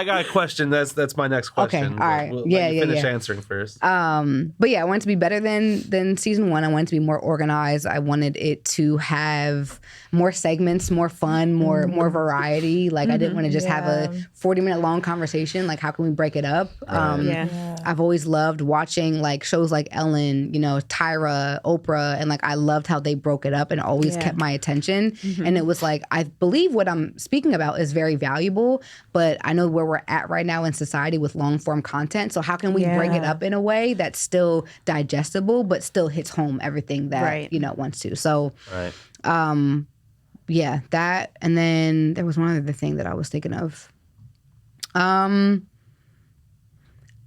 got a question. That's my next question. Okay, all right. We'll Yeah, let you finish yeah. answering first. But yeah, I wanted to be better than season 1. I wanted to be more organized. I wanted it to have more segments, more fun, more variety. Like I didn't want to just have a 40-minute long conversation. Like how can we break it up? I've always loved watching like shows like Ellen, Tyra, Oprah, and like I loved how they broke it up and always kept my attention. And it was like, I believe what I'm speaking about is very valuable, but I know where we're at right now in society with long form content. So how can we break it up in a way that's still digestible, but still hits home everything that, it wants to. So, yeah, that. And then there was one other thing that I was thinking of.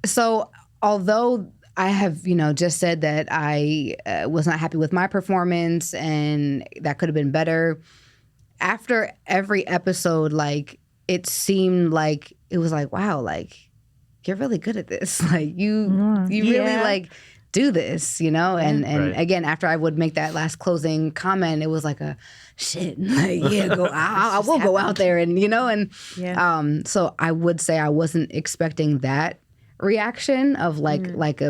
So although I have, just said that I was not happy with my performance and that could have been better, after every episode, like, it seemed like, it was like, wow, like, you're really good at this. Like, you really, like, do this, And again, after I would make that last closing comment, it was like a, shit, like, I will go out there and, so I would say I wasn't expecting that reaction of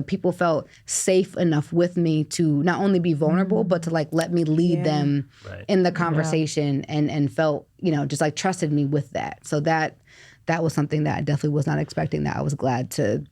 people felt safe enough with me to not only be vulnerable but to like let me lead them in the conversation and felt just like trusted me with that. So that was something that I definitely was not expecting, that I was glad to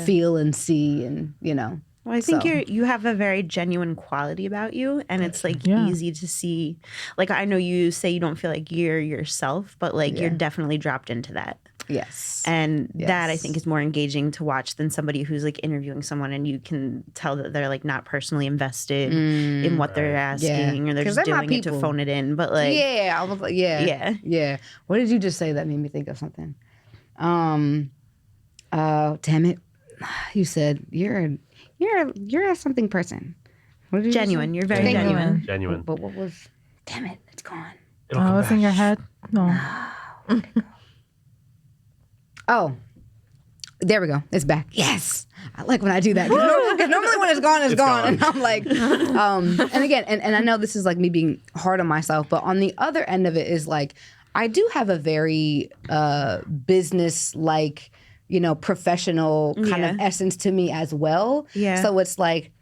feel and see and Well, I think you have a very genuine quality about you, and it's like easy to see. Like, I know you say you don't feel like you're yourself, but like you're definitely dropped into that. Yes. And that I think is more engaging to watch than somebody who's like interviewing someone and you can tell that they're like not personally invested in what they're asking or they're just doing it to phone it in. But like, I was like, yeah. What did you just say that made me think of something? Damn it. You said you're a something person. What did you genuine. You're very genuine. Genuine. But what was? Damn it! It's gone. Oh, it's in your head. No. Oh, there we go. It's back. Yes, I like when I do that. Because normally when it's gone, it's gone, and I'm like, and again, and I know this is like me being hard on myself, but on the other end of it is like, I do have a very business like, professional kind of essence to me as well. Yeah. So it's like,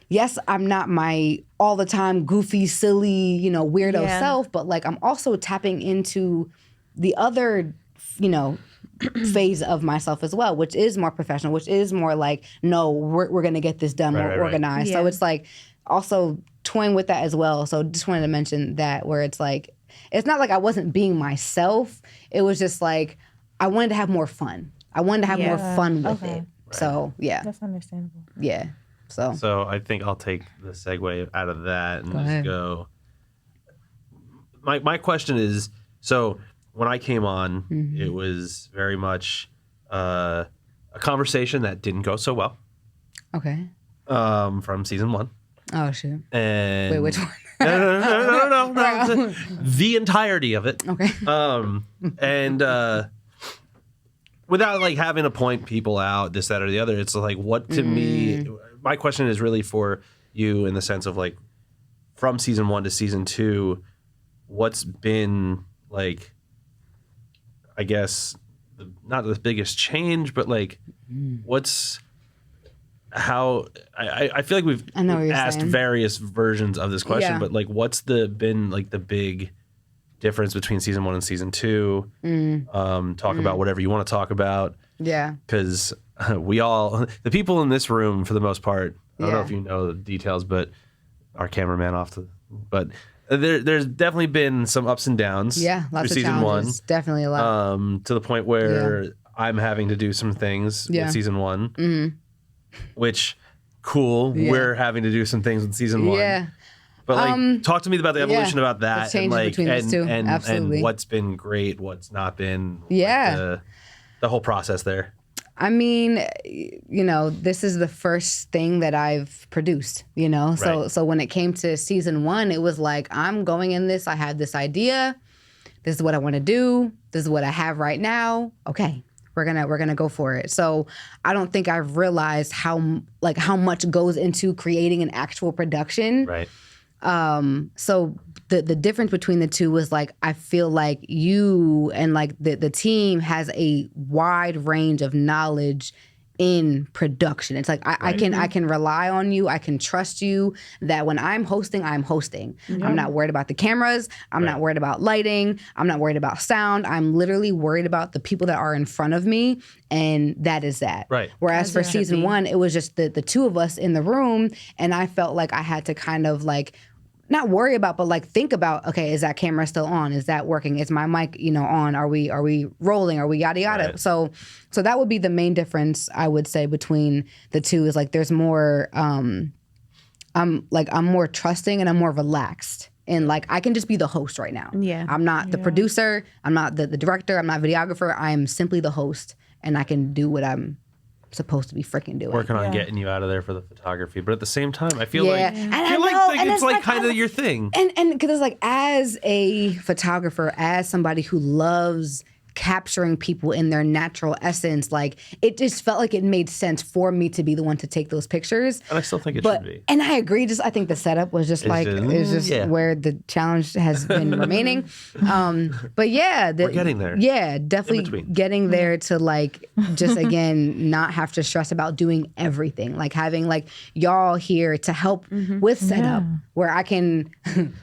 yes, I'm not my all the time goofy, silly, weirdo self, but like I'm also tapping into the other, phase of myself as well, which is more professional, which is more like, no, we're going to get this done, we're organized. So it's like also toying with that as well. So just wanted to mention that, where it's like, it's not like I wasn't being myself. It was just like, I wanted to have more fun. I wanted to have more fun with it. Right. So, yeah. That's understandable. Yeah. So I think I'll take the segue out of that and just go. My question is, so when I came on, it was very much a conversation that didn't go so well. Okay. From season 1. Oh, shit. And wait, which one? No. The entirety of it. Okay. And without like having to point people out, this, that, or the other, it's like, what to me, my question is really for you in the sense of like, from season 1 to season 2, what's been like, I guess, not the biggest change, but like, what's how I feel like we've asked various versions of this question, but like, what's been like the big difference between season 1 and season 2? Talk about whatever you want to talk about. Yeah, because the people in this room, for the most part, I don't know if you know the details, but our cameraman but there's definitely been some ups and downs. Yeah, lots of season challenges. 1. Definitely a lot. To the point where I'm having to do some things with season 1, which cool. Yeah. We're having to do some things with season 1. Yeah. But like, talk to me about the evolution about that, and like, and what's been great, what's not been. Yeah. Like the whole process there. I mean, this is the first thing that I've produced, So when it came to season 1, it was like, I'm going in this, I have this idea. This is what I want to do. This is what I have right now. Okay, we're gonna go for it. So I don't think I've realized how much goes into creating an actual production. Right. So the difference between the two was like, I feel like you and like the team has a wide range of knowledge in production. It's like I can rely on you. I can trust you that when I'm hosting, I'm hosting. I'm not worried about the cameras. I'm not worried about lighting. I'm not worried about sound. I'm literally worried about the people that are in front of me, and that is that. Right. Whereas for season 1, it was just the two of us in the room, and I felt like I had to kind of like not worry about, but like think about, okay, is that camera still on? Is that working? Is my mic, on? Are we rolling? Are we yada yada? Right. So that would be the main difference, I would say, between the two is like there's more I'm more trusting and I'm more relaxed. And like I can just be the host right now. Yeah. I'm not the producer, I'm not the director, I'm not videographer, I am simply the host, and I can do what I'm supposed to be freaking doing. Working on getting you out of there for the photography, but at the same time, I feel Yeah. like And I I feel know, like and it's it's like like, kind of your thing. And because it's like, as a photographer, as somebody who loves capturing people in their natural essence, like it just felt like it made sense for me to be the one to take those pictures. And I still think it should be. And I agree. Just I think the setup was just where the challenge has been remaining. But yeah, We're getting there. Yeah, definitely getting there to like just again not have to stress about doing everything. Like having like y'all here to help with setup, where I can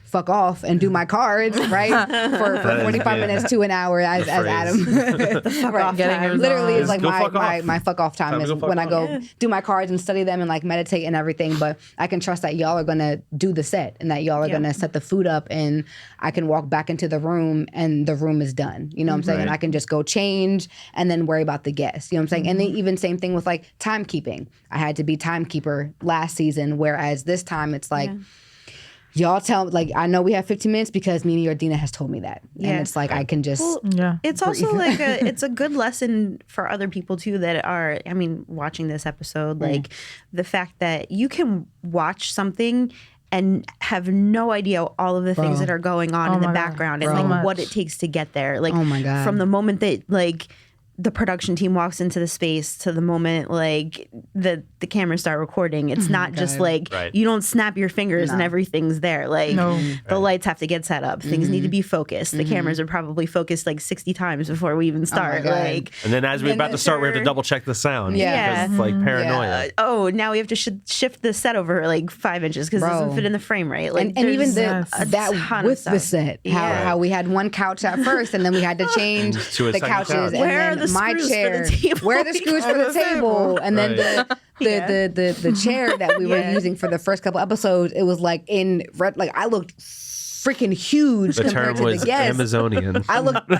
fuck off and do my cards right for 45 minutes to an hour as Adam. Right, getting Literally is like Go fuck off. my fuck off time is to go when I fuck go do my cards and study them and like meditate and everything. But I can trust that y'all are gonna do the set and that y'all are gonna set the food up, and I can walk back into the room and the room is done. You know what I'm saying? Right. And I can just go change and then worry about the guests. You know what I'm saying? And then even same thing with like timekeeping. I had to be timekeeper last season, whereas this time it's like. Y'all tell, like, I know we have 15 minutes because Mimi or Dina has told me that. Yeah. And it's like, I can just. It's also like it's a good lesson for other people too that are, I mean, watching this episode, like the fact that you can watch something and have no idea all of the things that are going on in the background and like what it takes to get there. Like, oh my God. From the moment that like the production team walks into the space to the moment like the cameras start recording, it's not just like you don't snap your fingers and everything's there. Like the lights have to get set up, things need to be focused. The cameras are probably focused like 60 times before we even start. Like, and then as we're about to start, we have to double check the sound. Yeah. It's like paranoia. Now we have to shift the set over like 5 inches because it doesn't fit in the frame right. Like, and even that with the stuff. set, how we had one couch at first, and then we had to change To a the second couches, couch. and Where are then the my screws for chair. the table? Where are the screws for the table? And then Right. the chair that we were using for the first couple episodes, it was like in red. Like I looked freaking huge The compared term to was the guests. Amazonian. I looked.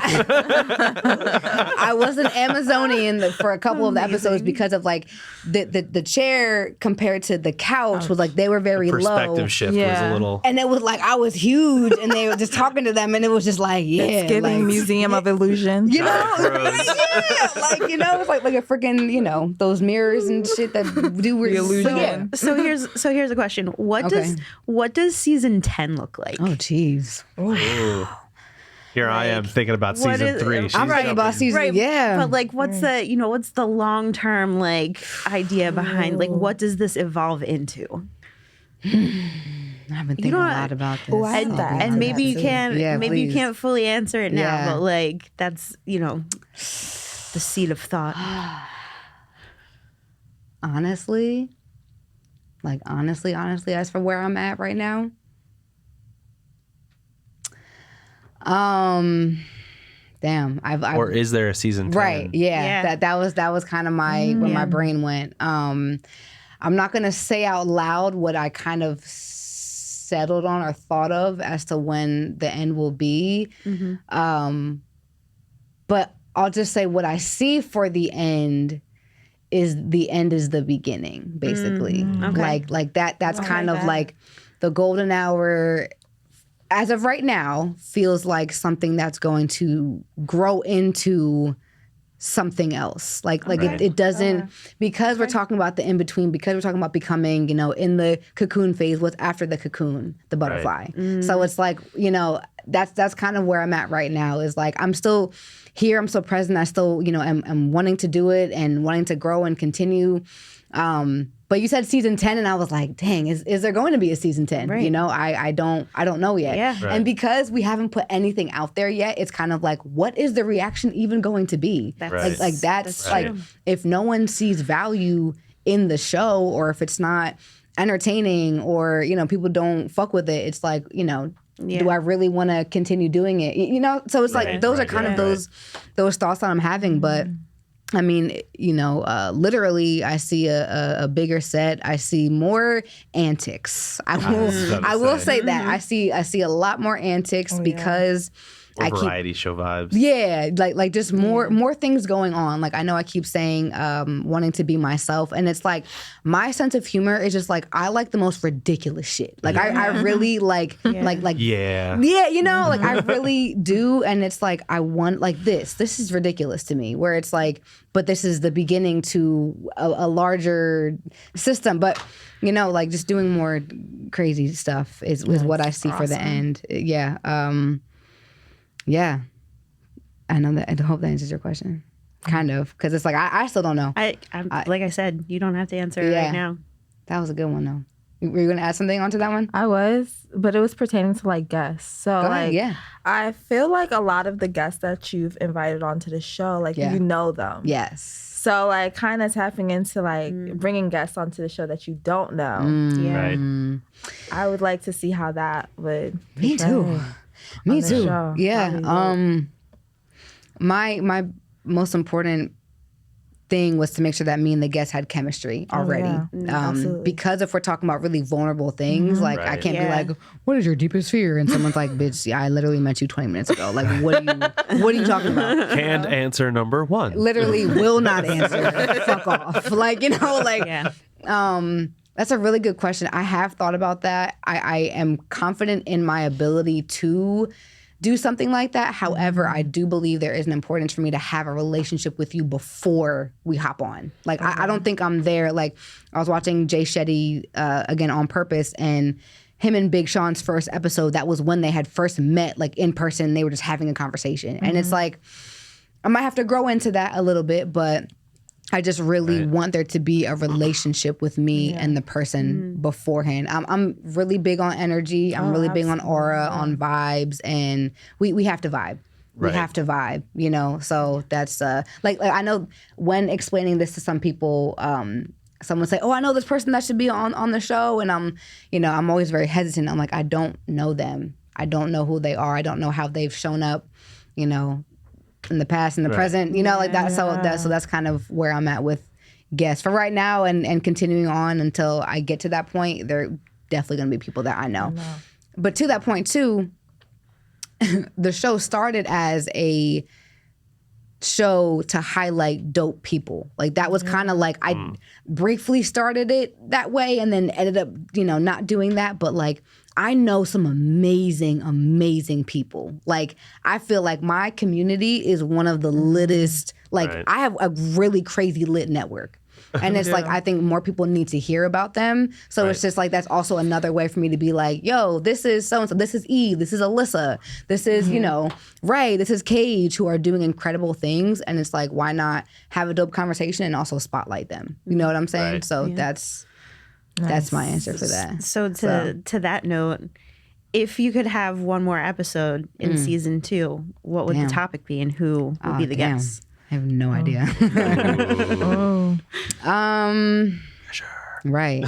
I was an Amazonian for a couple of the episodes because of like the chair compared to the couch was like they were very Perspective low. shift was a little. And it was like I was huge, and they were just talking to them, and it was just like, It's giving like, Museum of Illusion. you know, Crows. like it's like a freaking those mirrors and shit that do weird illusion. Yeah. So here's a question. What does season 10 look like? Oh, jeez. Ooh. Here I am thinking about what season is- 3. I'm She's I'm writing about jumping. season. Right, Yeah. but like, what's the long term like idea behind like what does this evolve into? I've been thinking a lot about this. I And, like that. and maybe you can't Yeah, maybe you please. can't fully answer it now, Yeah. but like that's the seed of thought. honestly, as for where I'm at right now, damn, I've Or is there a season 10? right, yeah. That was kind of where my brain went. I'm not gonna say out loud what I kind of settled on or thought of as to when the end will be, but I'll just say what I see for the end is the beginning, basically. Like that's kind of like the golden hour. As of right now, feels like something that's going to grow into something else. It doesn't, because we're talking about the in between, because we're talking about becoming, in the cocoon phase, what's after the cocoon, the butterfly. So it's like, that's kind of where I'm at right now, is like I'm still here, I'm still present, I still, am wanting to do it and wanting to grow and continue. But you said season 10, and I was like, dang, is there going to be a season 10? Right. You know, I don't know yet. Yeah. Right. And because we haven't put anything out there yet, it's kind of like, what is the reaction even going to be? That's- Like that's Right. like, if no one sees value in the show, or if it's not entertaining, or, you know, people don't fuck with it, it's like, you know, do I really want to continue doing it? You know, so it's like, those are kind of those thoughts that I'm having. But I mean, you know, literally, I see a bigger set. I see more antics. I will say that I see a lot more antics because Or I keep variety show vibes. yeah, like just more things going on. Like I know I keep saying wanting to be myself, and it's like my sense of humor is just like I like the most ridiculous shit. Like I really like Yeah. yeah, you know, like I really do, and it's like I want like this is ridiculous to me, where it's like, but this is the beginning to a larger system. But you know, like just doing more crazy stuff is what I see for the end. Yeah. Yeah, I know that. I hope that answers your question. Kind of, because it's like I still don't know. I'm like I said, you don't have to answer it right now. That was a good one though. Were you going to add something onto that one? I was, but it was pertaining to like guests. So Go like, ahead, yeah. I feel like a lot of the guests that you've invited onto the show, like you know them. Yes. So like, kind of tapping into like bringing guests onto the show that you don't know. Yeah. Right. I would like to see how that would. Me too. portray Me on the too. show. Yeah. That'd be My most important thing was to make sure that me and the guests had chemistry already. Absolutely. Because if we're talking about really vulnerable things, like I Right. can't be like, "What is your deepest fear?" And someone's like, "Bitch, I literally met you 20 minutes ago. Like, what are you talking about?" Canned answer number 1. Literally will not answer. Fuck off. Like, you know, like that's a really good question. I have thought about that. I am confident in my ability to do something like that. However, I do believe there is an importance for me to have a relationship with you before we hop on. Like, I don't think I'm there. Like, I was watching Jay Shetty again on purpose, and him and Big Sean's first episode, that was when they had first met, like in person. They were just having a conversation. And it's like, I might have to grow into that a little bit, but I just really want there to be a relationship with me and the person beforehand. I'm really big on energy. I'm really big on aura, on vibes, and we have to vibe. We Right. have to vibe, you know? So that's like I know when explaining this to some people, someone say, "Oh, I know this person that should be on the show," and I'm always very hesitant. I'm like, I don't know them. I don't know who they are. I don't know how they've shown up, you know, in the past and the present, you know, like that. So that's kind of where I'm at with guests for right now, and continuing on until I get to that point. They're definitely going to be people that I know. But to that point too, the show started as a show to highlight dope people. Like that was kind of like I briefly started it that way, and then ended up, you know, not doing that. But like, I know some amazing people. Like, I feel like my community is one of the littest. Like, Right. I have a really crazy lit network. And it's like, I think more people need to hear about them. So it's just like, that's also another way for me to be like, yo, this is so-and-so. This is Eve. This is Alyssa. This is, you know, Ray. This is Cage, who are doing incredible things. And it's like, why not have a dope conversation and also spotlight them? You know what I'm saying? Right. So that's my answer for that. So to that note, if you could have one more episode in season 2, what would Damn. the topic be, and who would be the Damn. guests? I have no idea. Right.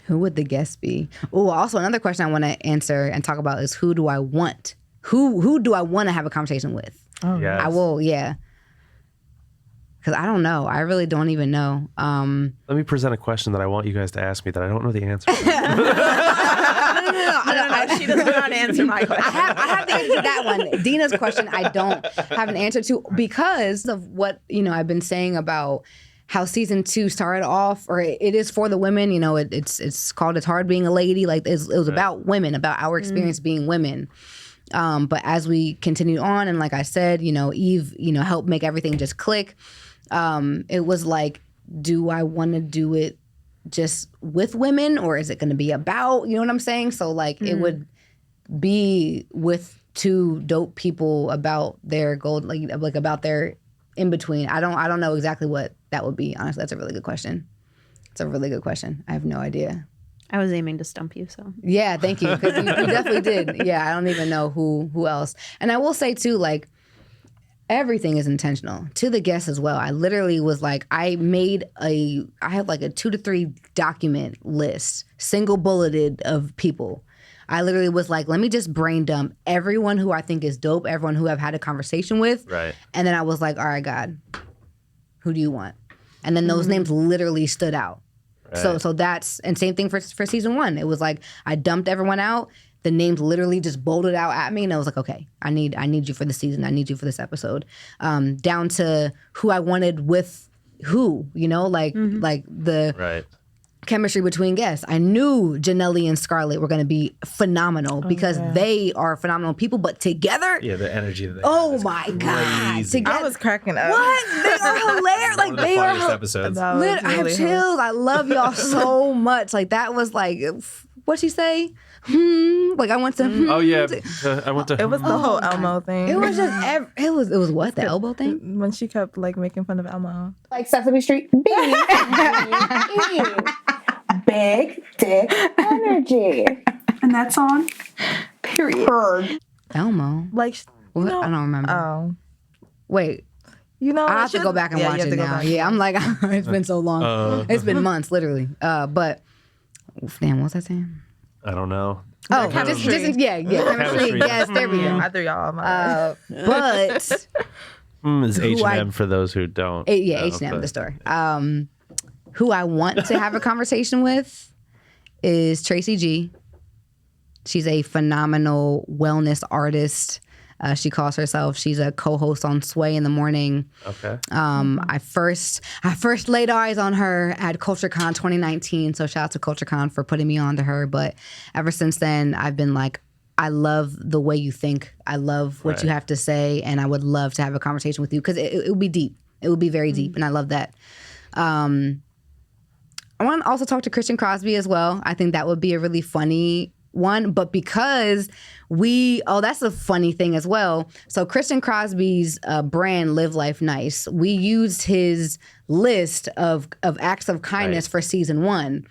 Who would the guest be? Oh, also another question I want to answer and talk about is who do I want? Who do I want to have a conversation with? Yes. I will, yeah. Because I don't know. I really don't even know. Let me present a question that I want you guys to ask me that I don't know the answer to. No, she doesn't know how to answer my question. I have the answer to that one. Dina's question, I don't have an answer to because of what, you know, I've been saying about how season 2 started off, or it is for the women. You know, it's called It's Hard Being a Lady. Like it was about women, about our experience being women. But as we continued on, and like I said, you know, Eve, you know, helped make everything just click. It was like, do I want to do it just with women, or is it going to be about, you know what I'm saying? So like it would be with 2 dope people about their goal, like about their in between. I don't know exactly what that would be. Honestly, that's a really good question. It's a really good question. I have no idea. I was aiming to stump you, so. Yeah, thank you. Because you definitely did. Yeah, I don't even know who else. And I will say too, like, everything is intentional to the guests as well. I literally was like, I have like a 2 to 3 document list, single bulleted of people. I literally was like, let me just brain dump everyone who I think is dope, everyone who I've had a conversation with. Right. And then I was like, all right, God, who do you want? And then those names literally stood out. Right. So that's, and same thing for season 1. It was like, I dumped everyone out. The names literally just bolted out at me, and I was like, okay, I need you for the season. I need you for this episode. Down to who I wanted with who, like the Right. chemistry between guests. I knew Janelle and Scarlett were going to be phenomenal because they are phenomenal people, but together, Yeah, the energy that they oh have is my God, crazy. together, I was cracking up. what? They are hilarious. Like One of the they are. funniest episodes. That was I have really chills. I love y'all so much. Like that was like, what'd she say? Like I went to. Oh yeah, I went to. It was the whole Elmo thing. It was just. It was what, the elbow thing? when she kept like making fun of Elmo. Like Sesame Street. Big dick energy. And that song? Period. Heard. Elmo. Like What? I don't remember. Oh, Wait, I I have to go back and watch it now. Yeah, I'm like, it's been so long. It's been months, literally. But damn, what was I saying? I don't know. Oh, chemistry. chemistry. Chemistry. Yes, there we go. I threw y'all on my But Is H&M for those who don't. H&M, the store. Who I want to have a conversation with is Tracy G. She's a phenomenal wellness artist. She calls herself. She's a co-host on Sway in the Morning. Okay. I first laid eyes on her at CultureCon 2019. So shout out to CultureCon for putting me on to her. But ever since then, I've been like, I love the way you think. I love what you have to say, and I would love to have a conversation with you because it would be deep. It would be very deep, and I love that. I want to also talk to Christian Crosby as well. I think that would be a really funny one, but because that's a funny thing as well. So Christian Crosby's brand, Live Life Nice, we used his list of acts of kindness for season 1.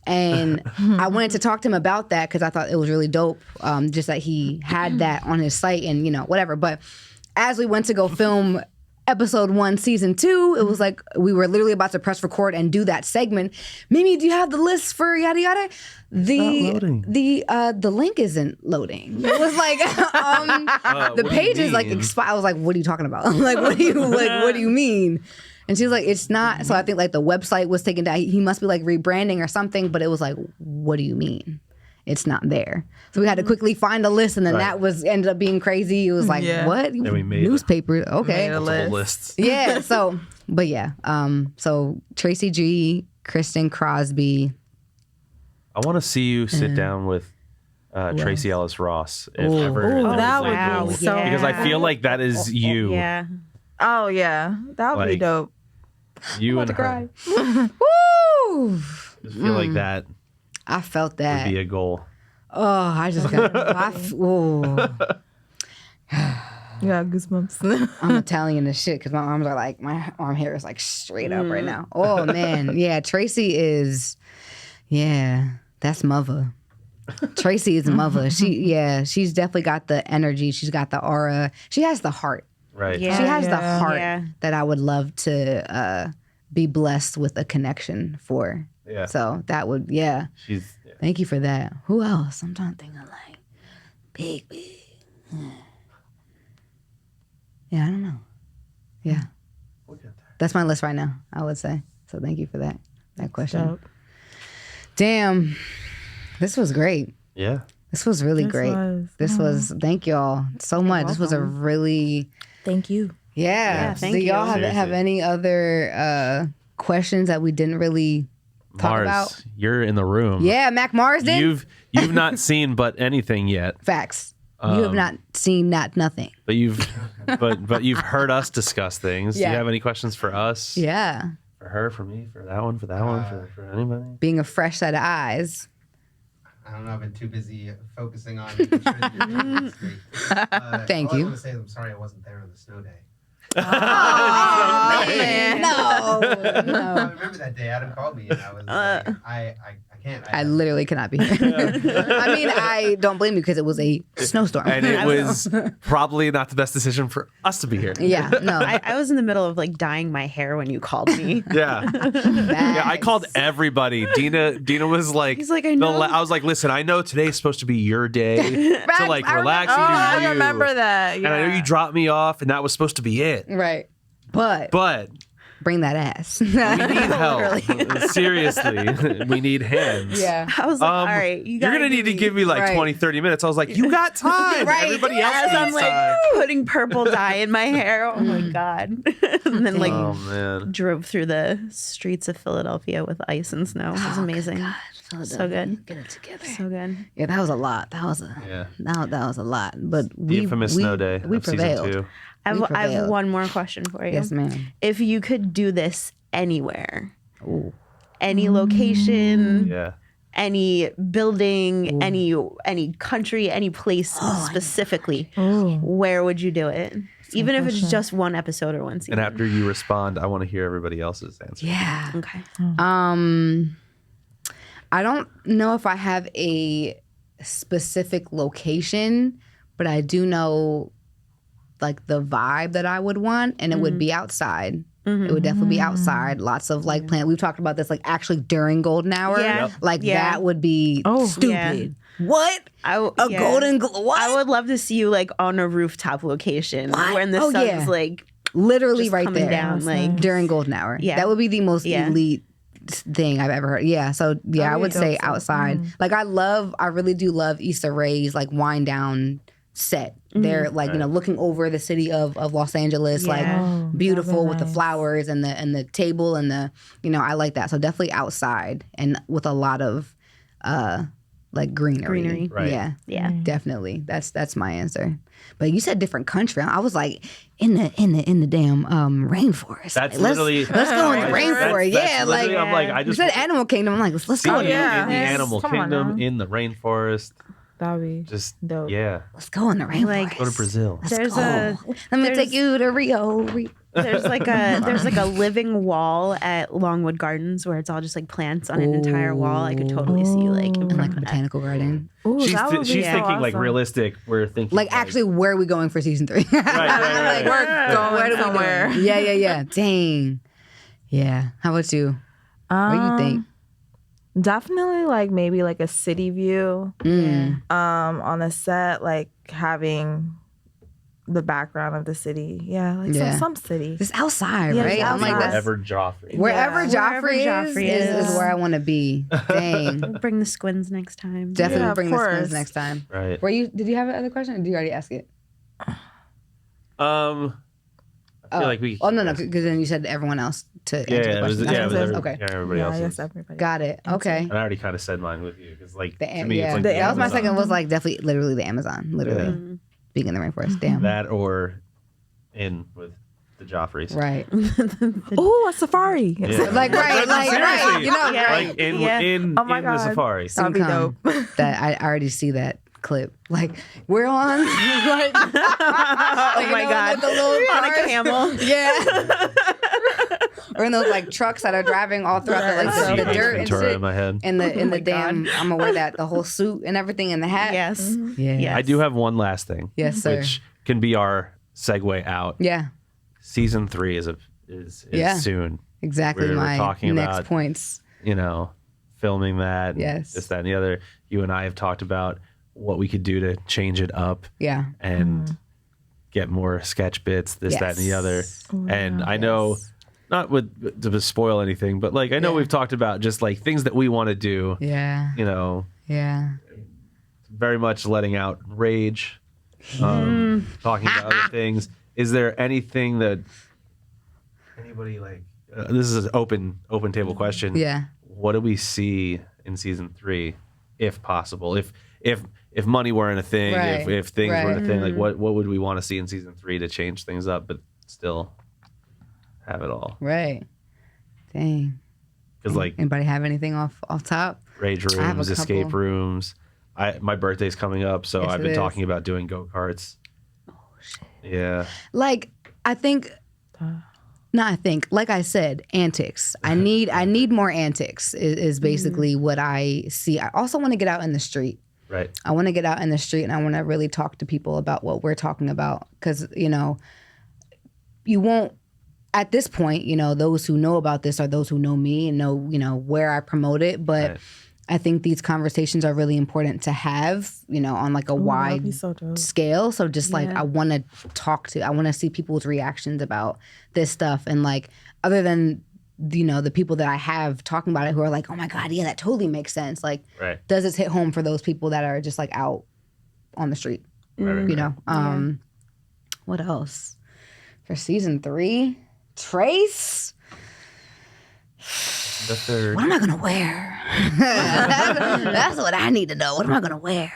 And I wanted to talk to him about that because I thought it was really dope, just that he had that on his site and, whatever. But as we went to go film episode 1, season 2, it was like we were literally about to press record and do that segment. Mimi, do you have the list for yada yada? The link isn't loading. It was like the page is like expired. I was like, what are you talking about? Like what do you mean? And she was like, it's not. So I think like the website was taken down. He must be like rebranding or something. But it was like, what do you mean? It's not there. So we had to quickly find a list, and then that ended up being crazy. It was like, what? Then we made newspaper. Okay. multiple lists. Yeah. So, but yeah. So Tracy G, Kristen Crosby. I want to see you sit down with Tracy Ellis Ross. If ever. that would wow. be so. Yeah. Because I feel like that is you. Yeah. Oh yeah, that would be Like, dope. You and her. Woo! Just feel like that I felt would that. be a goal. Oh, I just got. You got goosebumps. I'm Italian as shit because my arms are like, my arm hair is like straight up right now. Oh man, yeah. Tracy is, that's mother. Tracy is mother. She's definitely got the energy. She's got the aura. She has the heart. Right. Yeah. She has the heart Yeah. that I would love to be blessed with a connection for. Yeah. So that would, She's. Thank you for that. Who else? I'm trying to think of like big. Yeah, I don't know. Yeah. We'll get there. That's my list right now, I would say. So thank you for that question. Dope. Damn. This was great. Yeah. This was really great. This was, thank y'all so much. This was a really, Thank you. yeah. thank Do y'all you. have any other questions that we didn't really talk Mars, about? you're in the room. Yeah, Mac Marsden. You've not seen but anything yet. Facts. You have not seen nothing. But you've heard us discuss things. Do Yeah. you have any questions for us? Yeah. For her, for me, for that one, for anybody? Being a fresh set of eyes. I don't know. I've been too busy focusing on making sure that you're doing this great. Thank all you. I want to say is I'm sorry I wasn't there on the snow day. Oh, man. No. I remember that day Adam called me and I was like, I can't. I literally cannot be here. I mean, I don't blame you because it was a snowstorm. And it was probably not the best decision for us to be here. Yeah, no. I was in the middle of like dyeing my hair when you called me. Yeah. Yeah, I called everybody. Dina was like, He's like, I know. I was like, listen, I know today's supposed to be your day to like I relax Oh, and do you. I remember that. And I know you dropped me off, and that was supposed to be it. Right. But bring that ass. We need help. Seriously, we need hands. Yeah. I was like, all right, you're going to need to give me like Right. 20, 30 minutes. I was like, you got time. Right. Everybody else As I'm needs like time. putting purple dye in my hair. Oh my God. And then like Oh, man. drove through the streets of Philadelphia with ice and snow. It was amazing. So good. Get it together. So good. Yeah, that was a lot. That was a lot. But The infamous snow day we of prevailed. season 2. I have prevailed. one more question for you. Yes, ma'am. If you could do this anywhere, any location, Yeah. any building, any country, any place specifically, where would you do it? Even if it's just one episode or one season. And after you respond, I want to hear everybody else's answer. Yeah. Okay. I don't know if I have a specific location, but I do know like the vibe that I would want, and it would be outside. It would definitely be outside. Lots of like plant. We've talked about this like actually during golden hour. Yeah. Yep. Like Yeah. that would be stupid. What? Golden what? I would love to see you like on a rooftop location when the Oh, sun's yeah. like Literally just right coming there. down, like during golden hour. Yeah. That would be the most Yeah. elite thing I've ever heard. Yeah. So yeah, I would say outside. Like I really do love Issa Rae's like wind down set. They're like, you know, looking over the city of Los Angeles, Yeah. like beautiful with the nice. flowers and the table and the, you know, I like that. So definitely outside and with a lot of like greenery. Right. Yeah. Yeah. Definitely. That's my answer. But you said different country. I was like in the damn rainforest. That's Like, literally. let's go in the rainforest. Yeah, like I'm like, I you just said Animal Kingdom. I'm like, let's see go. you yeah. in the animal Come on kingdom, now. in the rainforest. That'd be Just dope. yeah. Let's go in the rainforest. Like- Go to Brazil. There's Let me take you to Rio. there's like a living wall at Longwood Gardens where it's all just like plants on an entire wall. I could totally see you like in In front like a of that. botanical garden. Ooh, She's that would be she's so thinking like awesome. realistic. We're thinking Like actually, where are we going for season 3? Right, right. We're going Where do we somewhere. go? Yeah. Dang. Yeah. How about you? What do you think? Definitely like maybe like a city view. On a set, like having the background of the city. Yeah, like Yeah. some city. Just outside, Yeah, right? just I'm like, outside. that's, Wherever Joffrey. wherever Yeah. Joffrey, Wherever Joffrey is is. where I want to be. Dang. We'll bring the squins next time. Definitely Yeah, of bring the course. spoons next time. Right. Did you have another question or did you already ask it? I feel like we. Oh, no, because then you said everyone else to answer the Yeah, it was. question. Yeah, it was That's- every, okay. yeah, everybody Yeah, else. I guess is. everybody. Got it. Okay. And I already kind of said mine with you because, like, The, to me, yeah, it's like that was my Amazon. second. Was like definitely, literally the Amazon. Literally Yeah. being in the rainforest. Damn. That or in with the Joffreys. Right. Ooh, a safari. Yeah. Like right. Like right. Seriously. You know. Yeah. Right. Like in Yeah. in Oh my in the God. safari. That'd be Come. dope. That I already see that clip. Like we're on. Like, Oh my God. The little On a cars. camel. Yeah. Or in those like trucks that are driving all throughout the, like, See the Ace dirt and Ventura shit. in my head. In the my damn, I'm gonna wear that the whole suit and everything and the hat. Yes. Yeah. Yes. I do have one last thing. Yes, sir. Which can be our segue out. Yeah. Season 3 is Yeah. soon. Exactly We're my talking next about- points. You know, filming that. and Yes. This, that, and the other. You and I have talked about what we could do to change it up Yeah. and get more sketch bits, this, that, and the other. And I know, not to spoil anything, but like I know Yeah. we've talked about just like things that we want to do. Yeah. You know, Yeah. very much letting out rage, talking about other things. Is there anything that anybody like? This is an open table question. Yeah. What do we see in season 3, if possible? If money weren't a thing, Right. if things Right. weren't a thing, like what would we want to see in season 3 to change things up, but still have it all? Right. Dang. Because like Anybody have anything off top? rage I have a rooms, escape couple. rooms. My birthday's coming up, so Yes, I've it been is. talking about doing go-karts. Oh shit. Yeah. Like I think that. No, I think, like I said, antics. I need more antics is basically what I see. I also want to get out in the street. Right. I want to get out in the street and I want to really talk to people about what we're talking about. Because, you won't, at this point, those who know about this are those who know me and know, where I promote it. But Right. I think these conversations are really important to have, on like a wide so dope. scale. So just like, I want to see people's reactions about this stuff. And like, other than, the people that I have talking about it who are like, oh my God, yeah, that totally makes sense. Like, Right. does this hit home for those people that are just like out on the street? What else? For season 3, Trace. The third. What am I gonna wear? That's what I need to know. What am I gonna wear?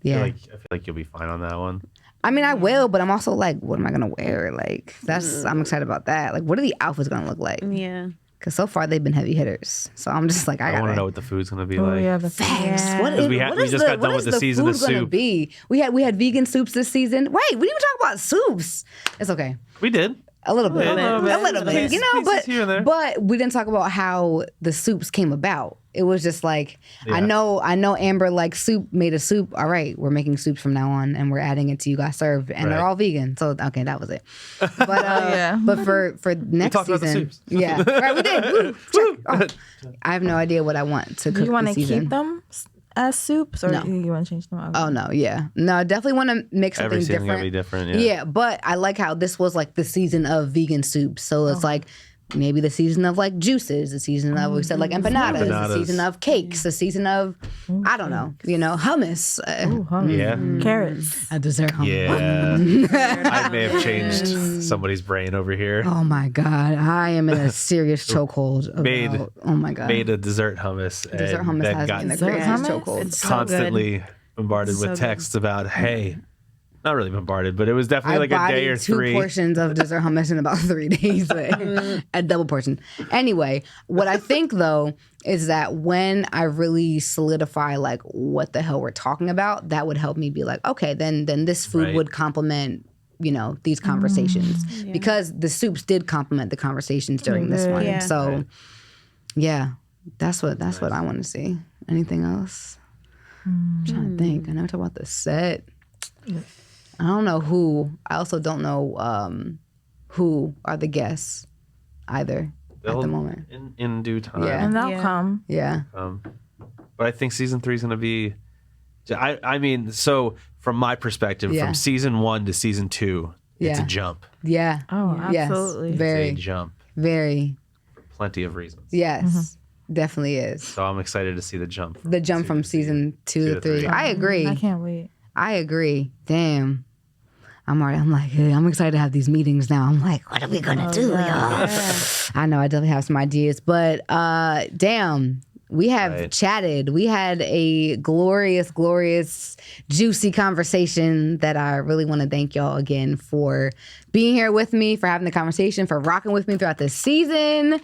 Yeah. I feel like you'll be fine on that one. I mean, I will, but I'm also like, what am I gonna wear? Like, I'm excited about that. Like, what are the outfits gonna look like? Yeah. Because so far they've been heavy hitters. So I'm just like, I want to know what the food's gonna be Oh like. yeah, the Facts. Yeah. What 'Cause is, we just got done with the season of food gonna soup. be? We had vegan soups this season. Wait, we didn't even talk about soups. It's okay. We did. A little bit. A little bit. A little bit. Pieces here and there. But we didn't talk about how the soups came about. It was just like, I Yeah. know Amber like soup, made a soup. All right, we're making soups from now on and we're adding it to You Got Served. And they're Right. all vegan. So okay, that was it. But but for next talked about the season. soups. Yeah. Right, we did. Woo, check. Oh, I have no idea what I want to Do cook you want this to season. keep them as soups, or No. you want to change them? Oh no, yeah. No, I definitely want to make something Every season different. gonna be different. Yeah, but I like how this was like the season of vegan soup. So it's like maybe the season of like juices, the season of, we said like empanadas, the Empanadas. season of cakes, the season of, I don't know, hummus. Yeah. Carrots. A dessert hummus. Yeah. I may have changed somebody's brain over here. Oh my God, I am in a serious chokehold. Made- Oh my God. Made a dessert hummus. Dessert and hummus then has got me in the Dessert craziest hummus? chokehold. It's so good. constantly bombarded So with good. texts about, hey, not really bombarded, but it was I definitely like a day or bodied 2 3. portions of dessert hummus in about 3 days, but a double portion. Anyway, what I think though is that when I really solidify like what the hell we're talking about, that would help me be like, okay, then this food Right. would complement these conversations because the soups did complement the conversations during this one. Yeah. So Right. yeah, that's what I want to see. Anything else? I'm trying to think. I know we talk about the set. I don't know who. I also don't know who are the guests either at the moment. In due time. Yeah. And they'll Yeah. come. Yeah. But I think season 3 is going to be. I mean, so from my perspective, Yeah. from season 1 to season 2, it's Yeah. a jump. Yeah. Oh, Yes. absolutely. It's a Very, jump very. for plenty of reasons. Yes. Definitely is. So I'm excited to see the jump. The jump from season 2 to 3. I agree. I can't wait. I agree. Damn. I'm like, hey, I'm excited to have these meetings now. I'm like, what are we gonna do, y'all? I know I definitely have some ideas, but damn, we have Right. chatted. We had a glorious, glorious, juicy conversation that I really want to thank y'all again for being here with me, for having the conversation, for rocking with me throughout the season.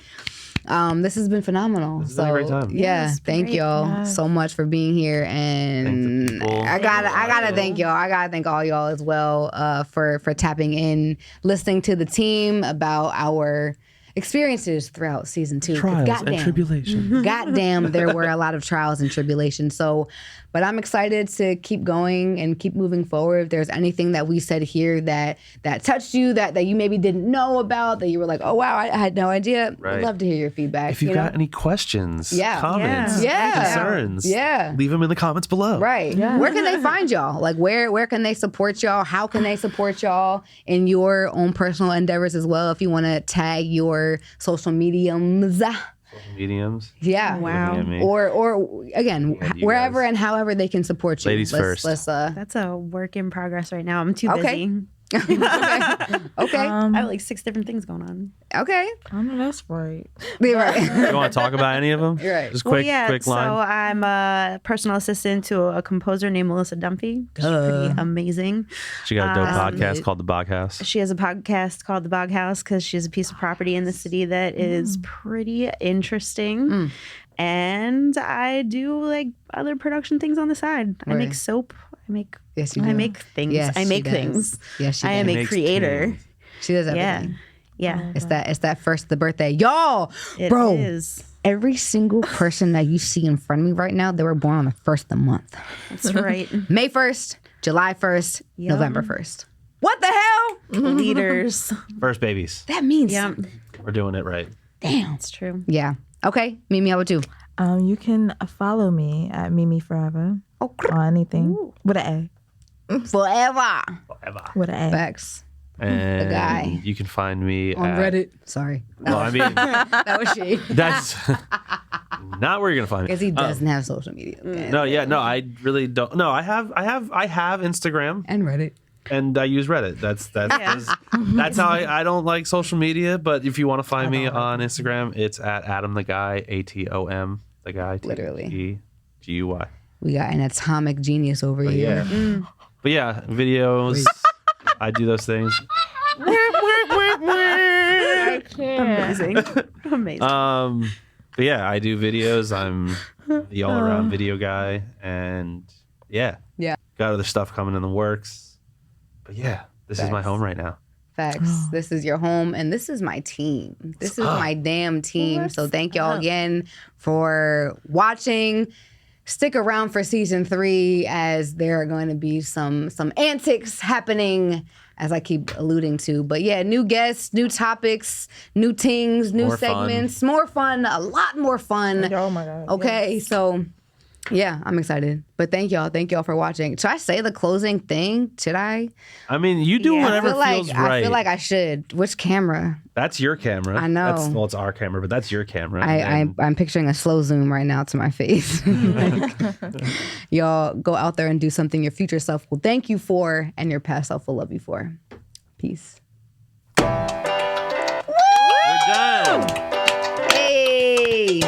This has been phenomenal. This has been a great time. Yeah, Yes, thank great. y'all so much for being here, and Thank the people. I gotta thank y'all. I gotta thank all y'all as well for tapping in, listening to the team about our experiences throughout season 2. 'Cause Trials and goddamn, tribulations. goddamn, there were a lot of trials and tribulations. So, but I'm excited to keep going and keep moving forward. If there's anything that we said here that touched you, that you maybe didn't know about, that you were like, oh wow, I had no idea. Right. I'd love to hear your feedback. If you've you know? got any questions, Yeah. comments, Yeah. concerns, Yeah. leave them in the comments below. Right. Where can they find y'all? Like where can they support y'all? How can they support y'all in your own personal endeavors as well? If you want to tag your social mediums. Mediums. Yeah. Wow. Looking at me. Or again, Yeah, you wherever guys. and however they can support you. Ladies first. Let's That's a work in progress right now. I'm too Okay. busy. okay. I have like 6 different things going on. Okay. I know that's right. You're right. You want to talk about any of them? You're right. Just Well, quick, yeah, quick line. so I'm a personal assistant to a composer named Melissa Dunphy. She's pretty amazing. She got a dope podcast it. called The Bog House. She has a podcast called The Bog House because she has a piece of property in the city that is pretty interesting. And I do like other production things on the side. I make Right. soap. Yes, you do. I make things. Yes, I she make does. things. Yes, she I am does. a Makes creator. things. She does everything. Yeah. It's that first the birthday. Y'all, It bro, is. every single person that you see in front of me right now, they were born on the first of the month. That's right. May 1st, July 1st, Yep. November 1st. What the hell? Leaders. First babies. That means Yeah, We're doing it right. damn. it's true. Yeah. Okay. Mimi, how about you? You can follow me at Mimi Forever Oh, on anything with an forever. Forever. A. With an A. Facts. And guy. you can find me On at Reddit. Sorry. Well, I mean, That was shade. that's not where you're gonna find me. Because he doesn't have social media. No, I really don't. No, I have Instagram And Reddit. and I use Reddit. That's how I don't like social media. But if you want to find me on Instagram, it's at Adam the Guy, ATOM the Guy, Literally. TGUY. We got an atomic genius over here. Yeah, but yeah, videos. I do those things. Amazing. Amazing. But yeah, I do videos. I'm the all-around video guy, and yeah, got other stuff coming in the works. But yeah, this is my home right now. Facts. This is your home, and this is my team. This is my damn team. So thank y'all again for watching. Stick around for season 3 as there are going to be some antics happening, as I keep alluding to. But yeah, new guests, new topics, new things, new More segments, more fun, a lot more fun. Oh my God. Okay, so yeah, I'm excited. But thank y'all for watching. Should I say the closing thing? Should I? I mean, you do whatever feels right. I feel like I should. Which camera? That's your camera. I know. Well, it's our camera, but that's your camera. I'm picturing a slow zoom right now to my face. Y'all go out there and do something your future self will thank you for and your past self will love you for. Peace. We're done. Hey.